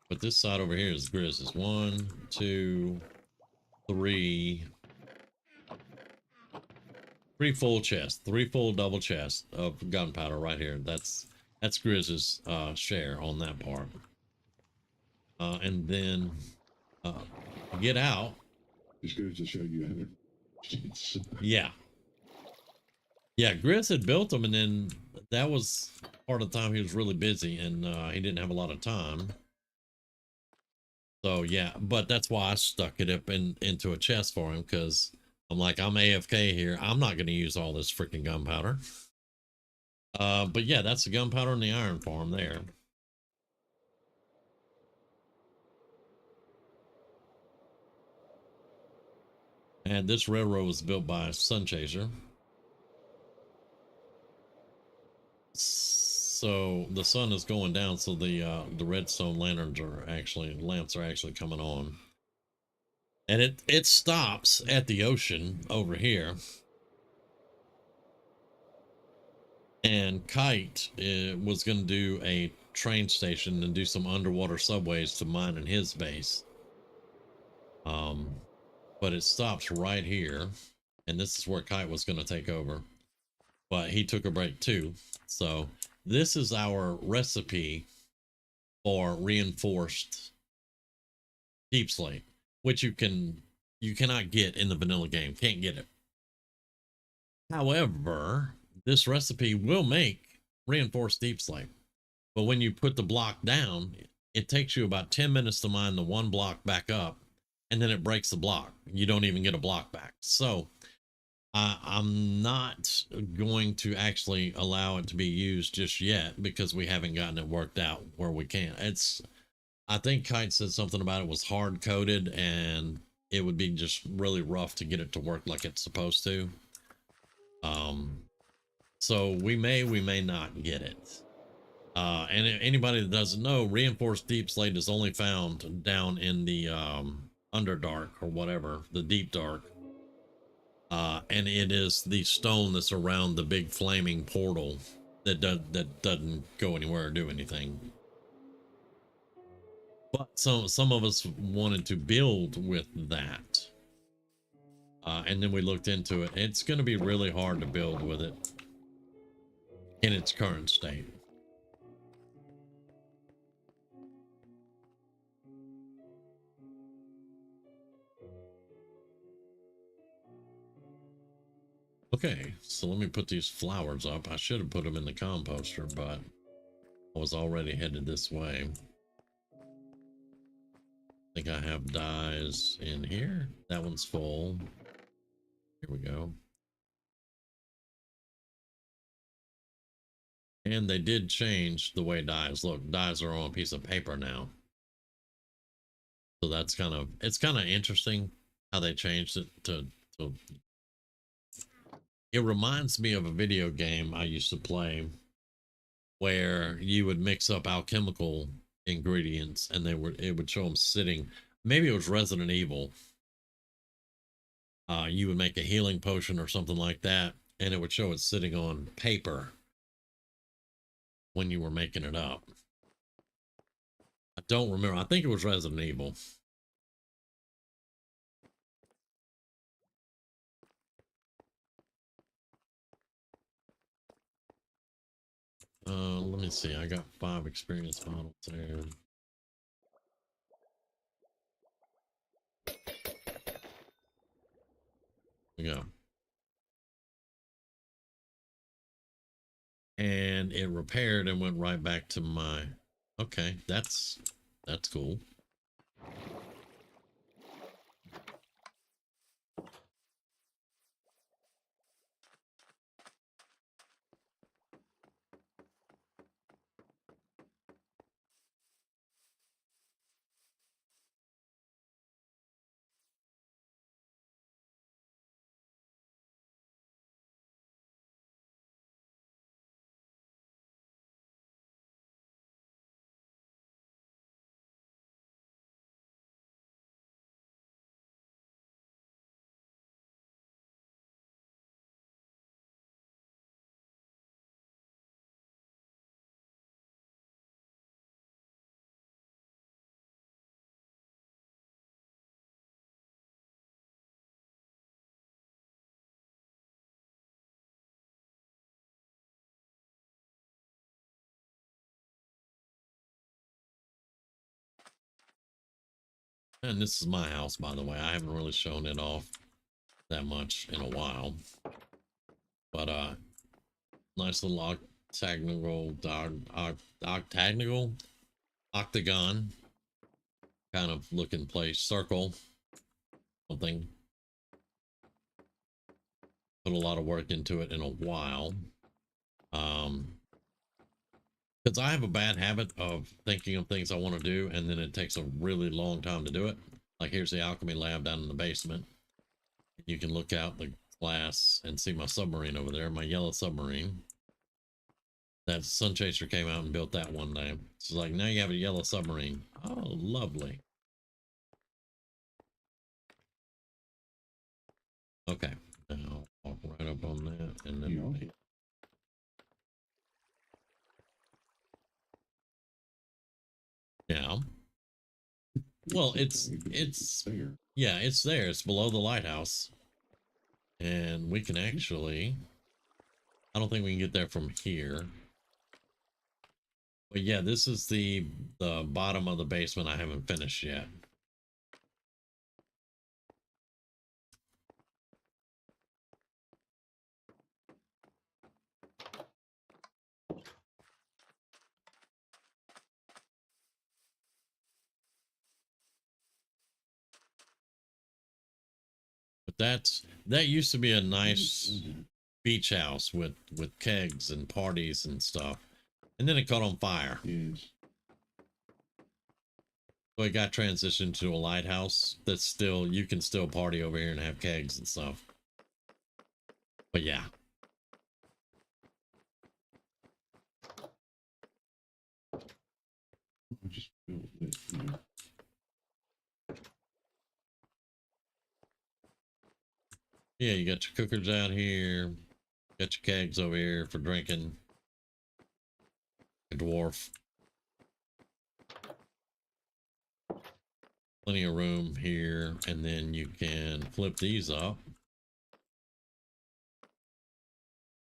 A: But this side over here is Grizz's. 1, 2, 3. 3 full chests. 3 full double chests of gunpowder right here. That's Grizz's share on that part. And then to get out.
B: Just goes to show you
A: Yeah. Yeah, Grizz had built them, and then that was part of the time he was really busy, and he didn't have a lot of time. So yeah, but that's why I stuck it up into a chest for him, because I'm like, I'm AFK here. I'm not going to use all this freaking gunpowder. But yeah, that's the gunpowder and the iron farm there. And this railroad was built by Sun Chaser. So the sun is going down, so the redstone lamps are actually coming on. And it stops at the ocean over here. And Kite was going to do a train station and do some underwater subways to mine in his base. But it stops right here, and this is where Kite was going to take over. But he took a break too. So this is our recipe for reinforced deep slate, which you cannot get in the vanilla game. Can't get it. However, this recipe will make reinforced deep slate. But when you put the block down, it takes you about 10 minutes to mine the one block back up, and then it breaks the block. You don't even get a block back. So I'm not going to actually allow it to be used just yet because we haven't gotten it worked out where we can. I think Kite said something about it was hard coded and it would be just really rough to get it to work like it's supposed to. So we may not get it. And anybody that doesn't know, reinforced deep slate is only found down in the Underdark or whatever, the Deep Dark. And it is the stone that's around the big flaming portal that doesn't go anywhere or do anything. But some of us wanted to build with that. And then we looked into it. It's going to be really hard to build with it in its current state. Okay, so let me put these flowers up. I should have put them in the composter, but I was already headed this way. I think I have dyes in here. That one's full. Here we go. And they did change the way dyes look. Dyes are on a piece of paper now. So that's it's kind of interesting how they changed it to it reminds me of a video game I used to play where you would mix up alchemical ingredients and it would show them sitting. Maybe it was Resident Evil. You would make a healing potion or something like that, and it would show it sitting on paper when you were making it up. I don't remember. I think it was Resident Evil. Let me see. I got 5 experience models there. We go. And it repaired and went right back to my. Okay, that's cool. And this is my house, by the way. I haven't really shown it off that much in a while. But nice little octagon kind of looking place, circle, something. Put a lot of work into it in a while. Because I have a bad habit of thinking of things I want to do, and then it takes a really long time to do it. Like here's the alchemy lab down in the basement. You can look out the glass and see my submarine over there, my yellow submarine. That Sun Chaser came out and built that one day. It's like, now you have a yellow submarine. Oh, lovely. Okay, now I'll walk right up on that and then yeah. Well, it's
B: there.
A: Yeah, it's there. It's below the lighthouse. And we can actually, I don't think we can get there from here. But yeah, this is the bottom of the basement I haven't finished yet. But that used to be a nice beach house with kegs and parties and stuff. And then it caught on fire.
B: Yes.
A: So it got transitioned to a lighthouse that's still, you can still party over here and have kegs and stuff. But yeah.
B: I just built it, you know.
A: Yeah, you got your cookers out here. Got your kegs over here for drinking. A dwarf. Plenty of room here, and then you can flip these up.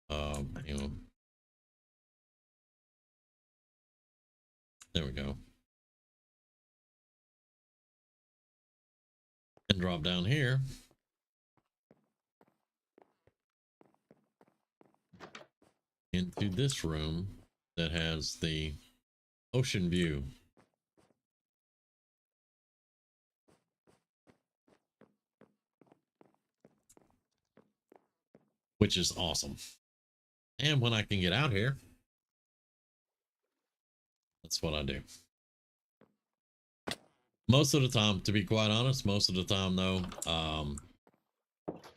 A: Hang on. There we go. And drop down here. Into this room that has the ocean view. Which is awesome. And when I can get out here, that's what I do. Most of the time, to be quite honest, most of the time though,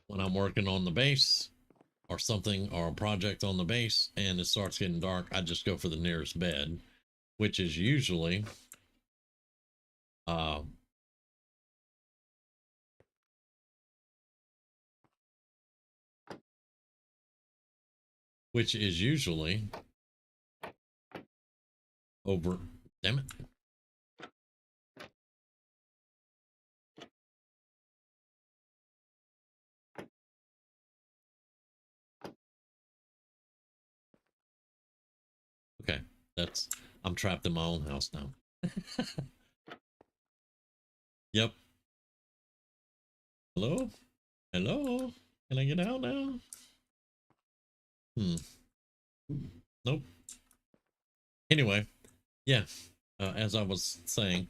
A: when I'm working on the base or something or a project on the base and it starts getting dark, I just go for the nearest bed, which is usually over, damn it. Okay, I'm trapped in my own house now. Yep. Hello? Hello? Can I get out now? Nope. Anyway, yeah, as I was saying.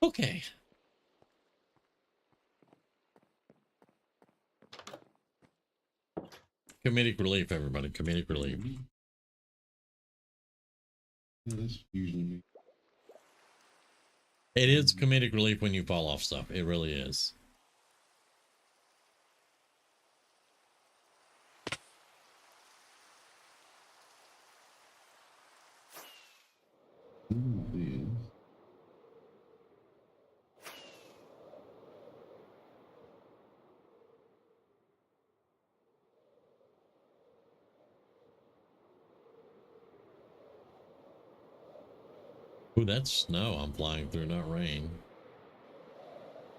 A: Okay. Comedic relief, everybody. Comedic relief.
B: Yeah, that's usually me.
A: It is comedic relief when you fall off stuff. It really is. Ooh, that's snow I'm flying through, not rain.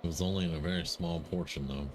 A: It was only in a very small portion, though.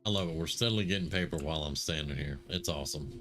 A: I love it. We're steadily getting paper while I'm standing here. It's awesome.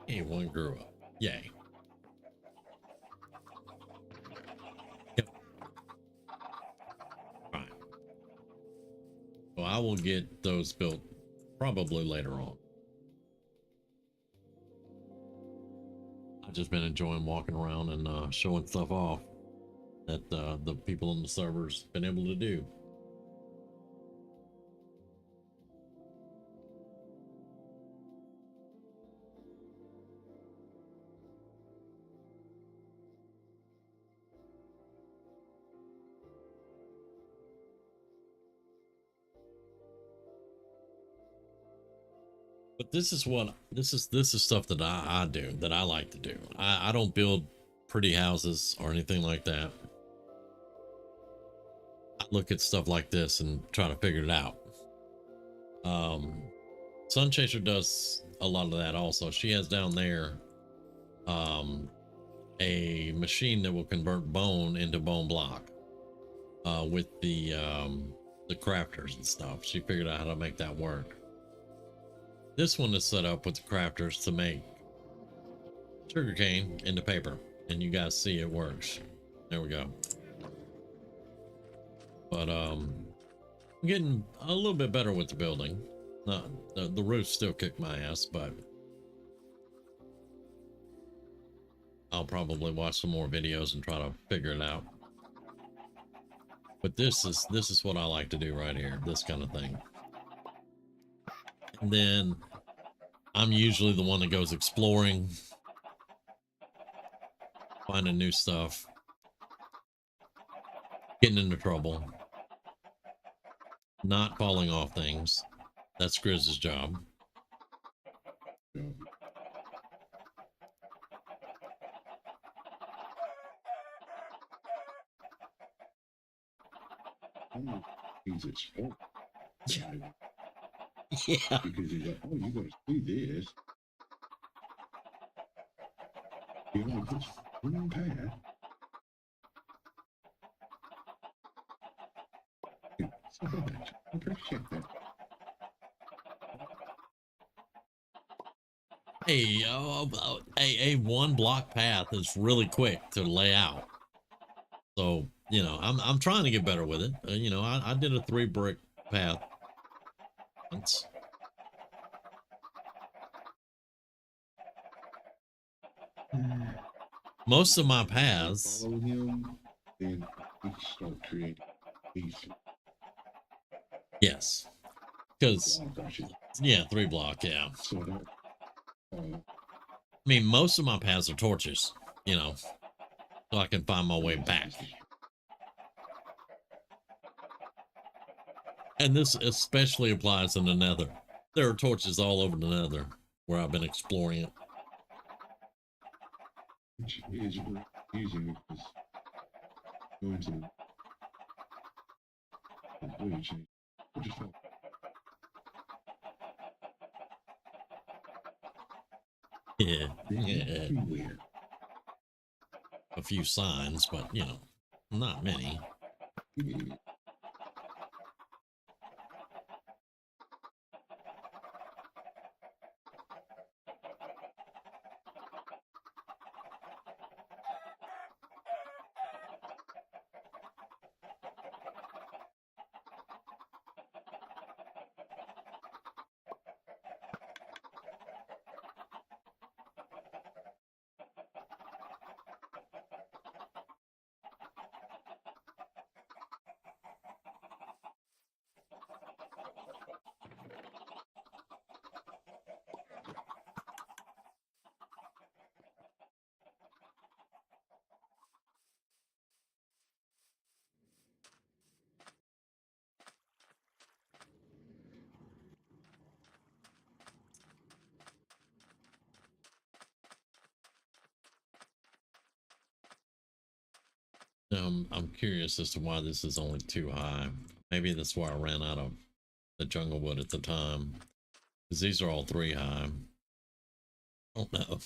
A: Hey, one grew up. Yay. Yep. Fine. Well, I will get those built probably later on. I've just been enjoying walking around and showing stuff off that the people on the servers been able to do. But this is stuff that I do, that I like to do. I don't build pretty houses or anything like that. I look at stuff like this and try to figure it out. Sun Chaser does a lot of that also. She has down there a machine that will convert bone into bone block with the crafters and stuff. She figured out how to make that work. This one is set up with the crafters to make sugarcane into paper, and you guys see it works. There we go. But I'm getting a little bit better with the building. The roof still kicked my ass, but I'll probably watch some more videos and try to figure it out. But this is what I like to do right here, this kind of thing. And then I'm usually the one that goes exploring, finding new stuff, getting into trouble, not falling off things. That's Grizz's job.
B: Yeah. He's at sport.
A: Yeah.
B: Because he's like, oh, you're going to see this. You only put one path. Yeah, so much. I appreciate that.
A: Hey, a one block path is really quick to lay out. So, you know, I'm trying to get better with it. You know, I did a 3 brick path once. Most of my paths.
B: Follow him, then we can start creating these.
A: Yes. Because, yeah, 3 block, yeah.
B: So that,
A: I mean, most of my paths are torches, you know, so I can find my way back. And this especially applies in the Nether. There are torches all over the Nether where I've been exploring it.
B: which is using because going to the bleach, I just felt
A: Yeah, yeah.
B: everywhere.
A: A few signs, but you know, not many. I'm curious as to why this is only 2 high. Maybe that's why I ran out of the jungle wood at the time. Because these are all 3 high. I don't know.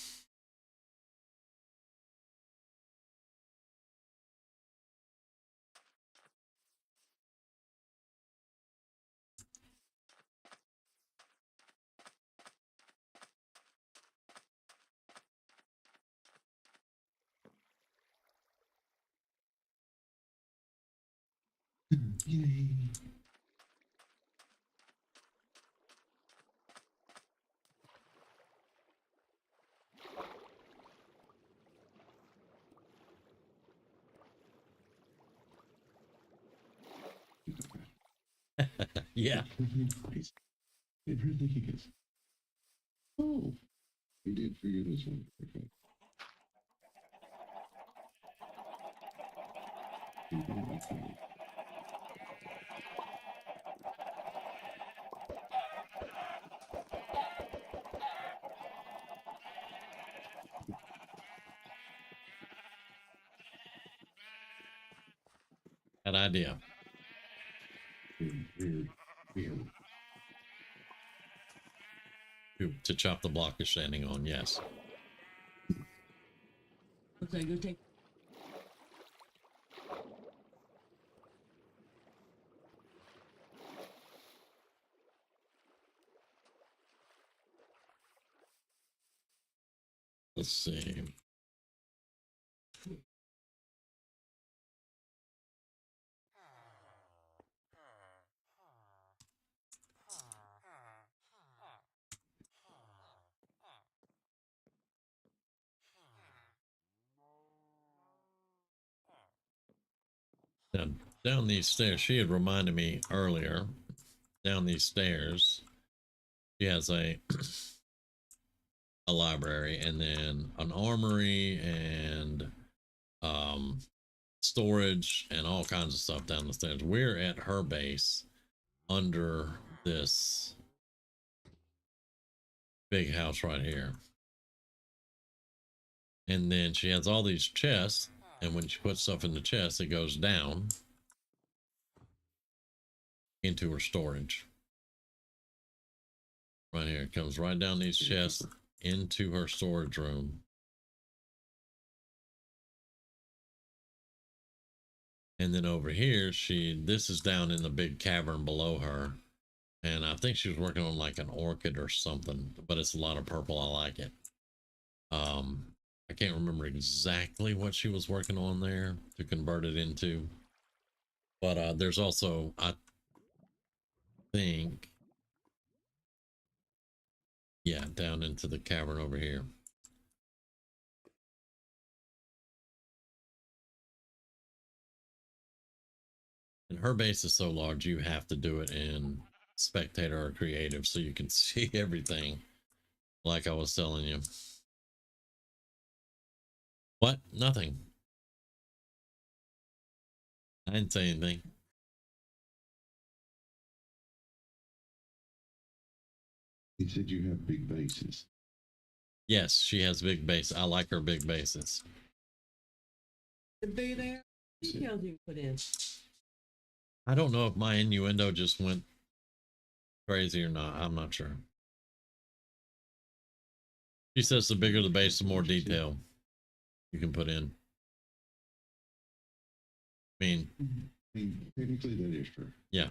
B: Yay.
A: Yeah.
B: It really is. Oh, we did figure this one. Okay.
A: That idea.
B: Weird.
A: To chop the block you're standing on, yes.
C: Okay, go take.
A: Let's see. Now, down these stairs, she had reminded me earlier, down these stairs, she has a library and then an armory and storage and all kinds of stuff down the stairs. We're at her base under this big house right here. And then she has all these chests, and when she puts stuff in the chest, it goes down into her storage. Right here, it comes right down these chests into her storage room. And then over here, this is down in the big cavern below her. And I think she was working on like an orchid or something, but it's a lot of purple. I like it. I can't remember exactly what she was working on there to convert it into. But there's also, I think, yeah, down into the cavern over here. And her base is so large, you have to do it in spectator or creative so you can see everything, like I was telling you. What? Nothing. I didn't say anything.
B: He said you have big bases.
A: Yes, she has big base. I like her big bases.
C: The bigger they are, details you put in.
A: I don't know if my innuendo just went crazy or not. I'm not sure. She says the bigger the base, the more detail you can put in. I mean,
B: Technically that is true.
A: yeah.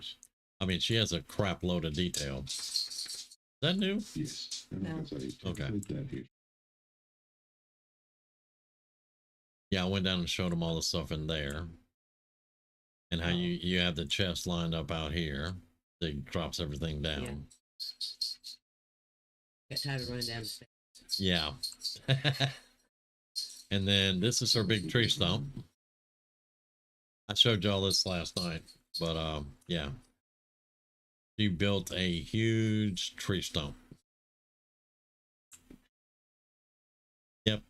A: I mean, she has a crap load of detail. Is that new?
B: Yes.
C: No.
A: Okay.
B: That here.
A: Yeah, I went down and showed them all the stuff in there. And how you have the chest lined up out here that drops everything down.
C: Got tired of running down the stairs.
A: Yeah. And then this is her big tree stump. I showed y'all this last night, but yeah. She built a huge tree stump. Yep.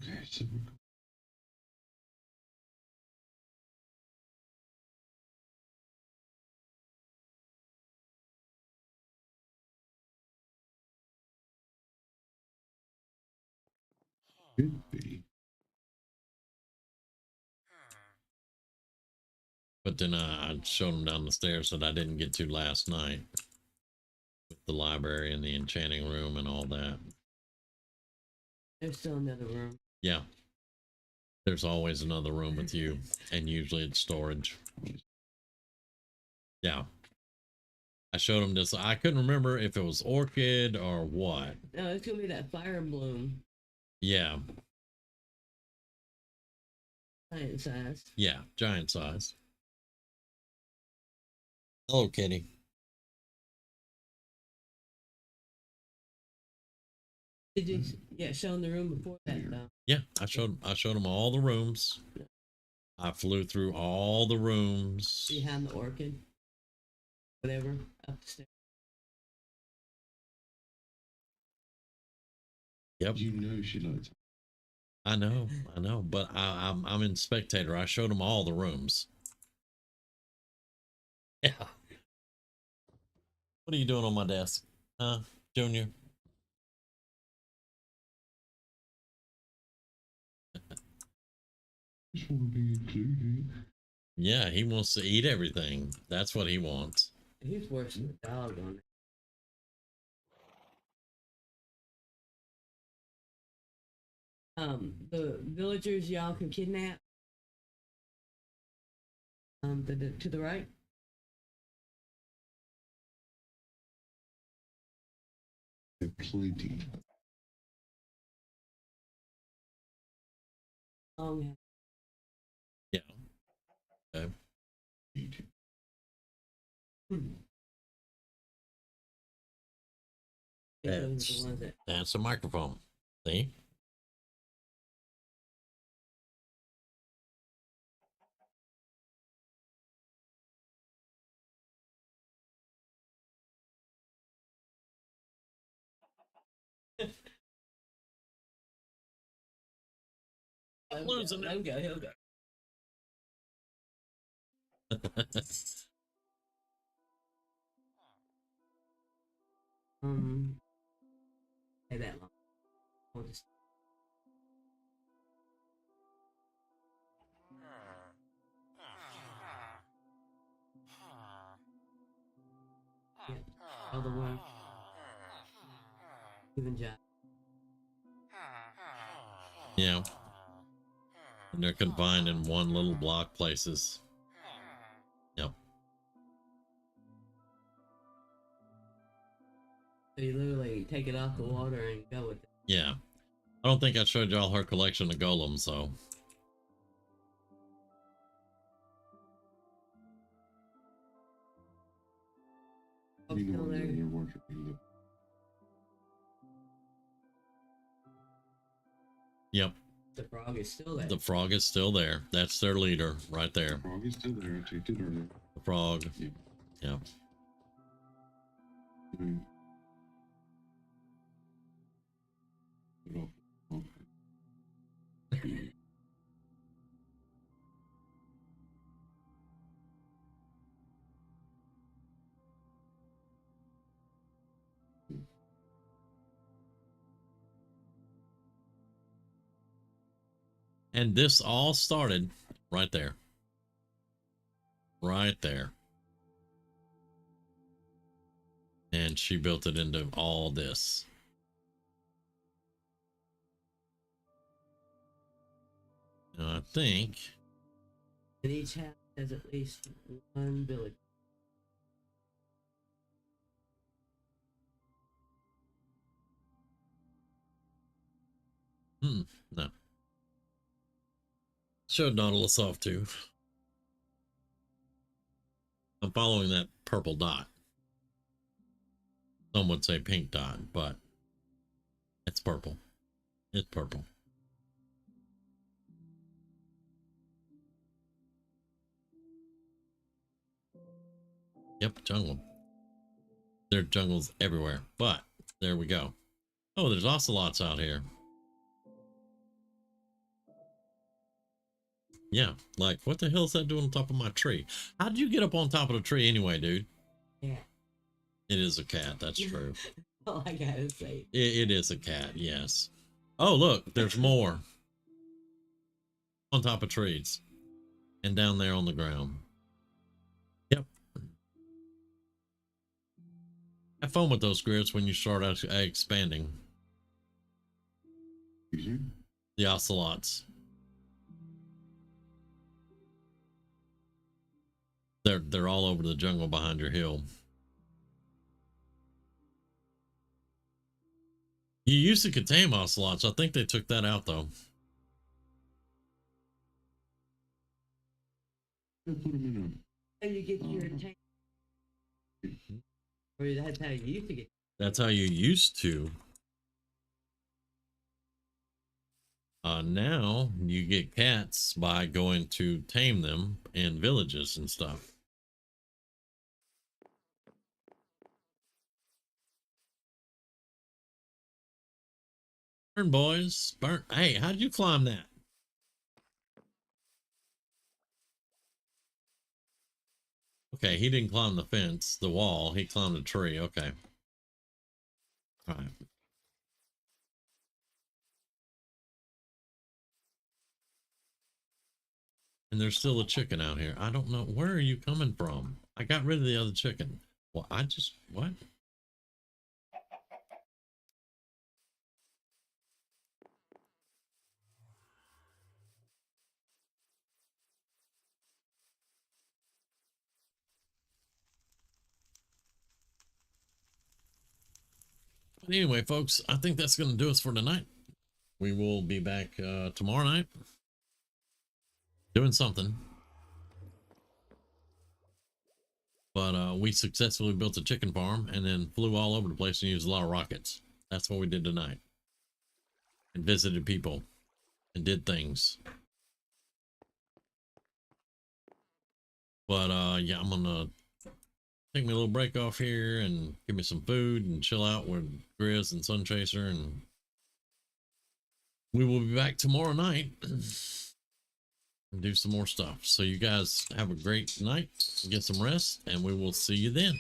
B: Okay, so could be.
A: But then I showed them down the stairs that I didn't get to last night with the library and the enchanting room and all that.
C: There's still another room.
A: Yeah. There's always another room with you, and usually it's storage. Yeah. I showed them this. I couldn't remember if it was orchid or what.
C: No, it's gonna be that fire bloom.
A: Yeah.
C: Giant size.
A: Yeah. Giant size. Hello, kitty.
C: Did you show them the room before that though?
A: Yeah, I showed them all the rooms. I flew through all the rooms.
C: Behind the orchid. Whatever. Up the stairs.
A: Yep.
B: You know she likes.
A: I know, but I'm in spectator. I showed them all the rooms. Yeah. What are you doing on my desk, huh, Junior?
B: Just want to be included.
A: Yeah, he wants to eat everything. That's what he wants.
C: He's worse than the dog on it. The villagers y'all can kidnap. To the right.
B: Plenty.
C: Yeah.
A: Yeah. Okay.
C: Yeah, those are the ones that.
A: That's a microphone. See? I'm losing it.
C: He'll go. Say that long. We'll just. Yeah, all the ones. Even John.
A: Yeah. And they're confined in one little block places. Yep.
C: So you literally take it off the water and go with it.
A: Yeah. I don't think I showed y'all her collection of golems, so.
C: Oh,
B: You know
C: still
B: what
C: there.
B: you're working.
A: Yep.
C: The frog is still there.
A: The frog is still there. That's their leader right there.
B: The frog is still there. I checked it earlier.
A: The frog.
B: Yeah.
A: Yep.
B: Mm. Get off. Okay.
A: And this all started right there. Right there. And she built it into all this. Now I think.
C: And each house has at least one village.
A: No. Showed Nautilus off too. I'm following that purple dot. Some would say pink dot, but it's purple. It's purple. Yep, jungle. There are jungles everywhere, but there we go. Oh, there's ocelots out here. Yeah, like what the hell is that doing on top of my tree? How did you get up on top of the tree anyway, dude?
C: Yeah.
A: It is a cat, that's true.
C: All I gotta say.
A: It is a cat, yes. Oh, look, there's more. On top of trees. And down there on the ground. Yep. Have fun with those grids when you start expanding.
B: Excuse me?
A: The ocelots. They're all over the jungle behind your hill. You used to tame ocelots. I think they took that out though.
B: Put them in
C: How you get your tank? Or that's how you used to get.
A: That's how you used to. Now you get cats by going to tame them in villages and stuff. Burn, boys. Burn. Hey, how did you climb that? Okay, he didn't climb the fence, the wall. He climbed a tree. Okay. All right. And there's still a chicken out here. I don't know. Where are you coming from? I got rid of the other chicken. Well, what? But anyway, folks, I think that's going to do us for tonight. We will be back tomorrow night doing something. But we successfully built a chicken farm and then flew all over the place and used a lot of rockets. That's what we did tonight. And visited people and did things. But yeah, I'm gonna take me a little break off here and give me some food and chill out with Grizz and Sunchaser, and we will be back tomorrow night and do some more stuff. So you guys have a great night, get some rest, and we will see you then.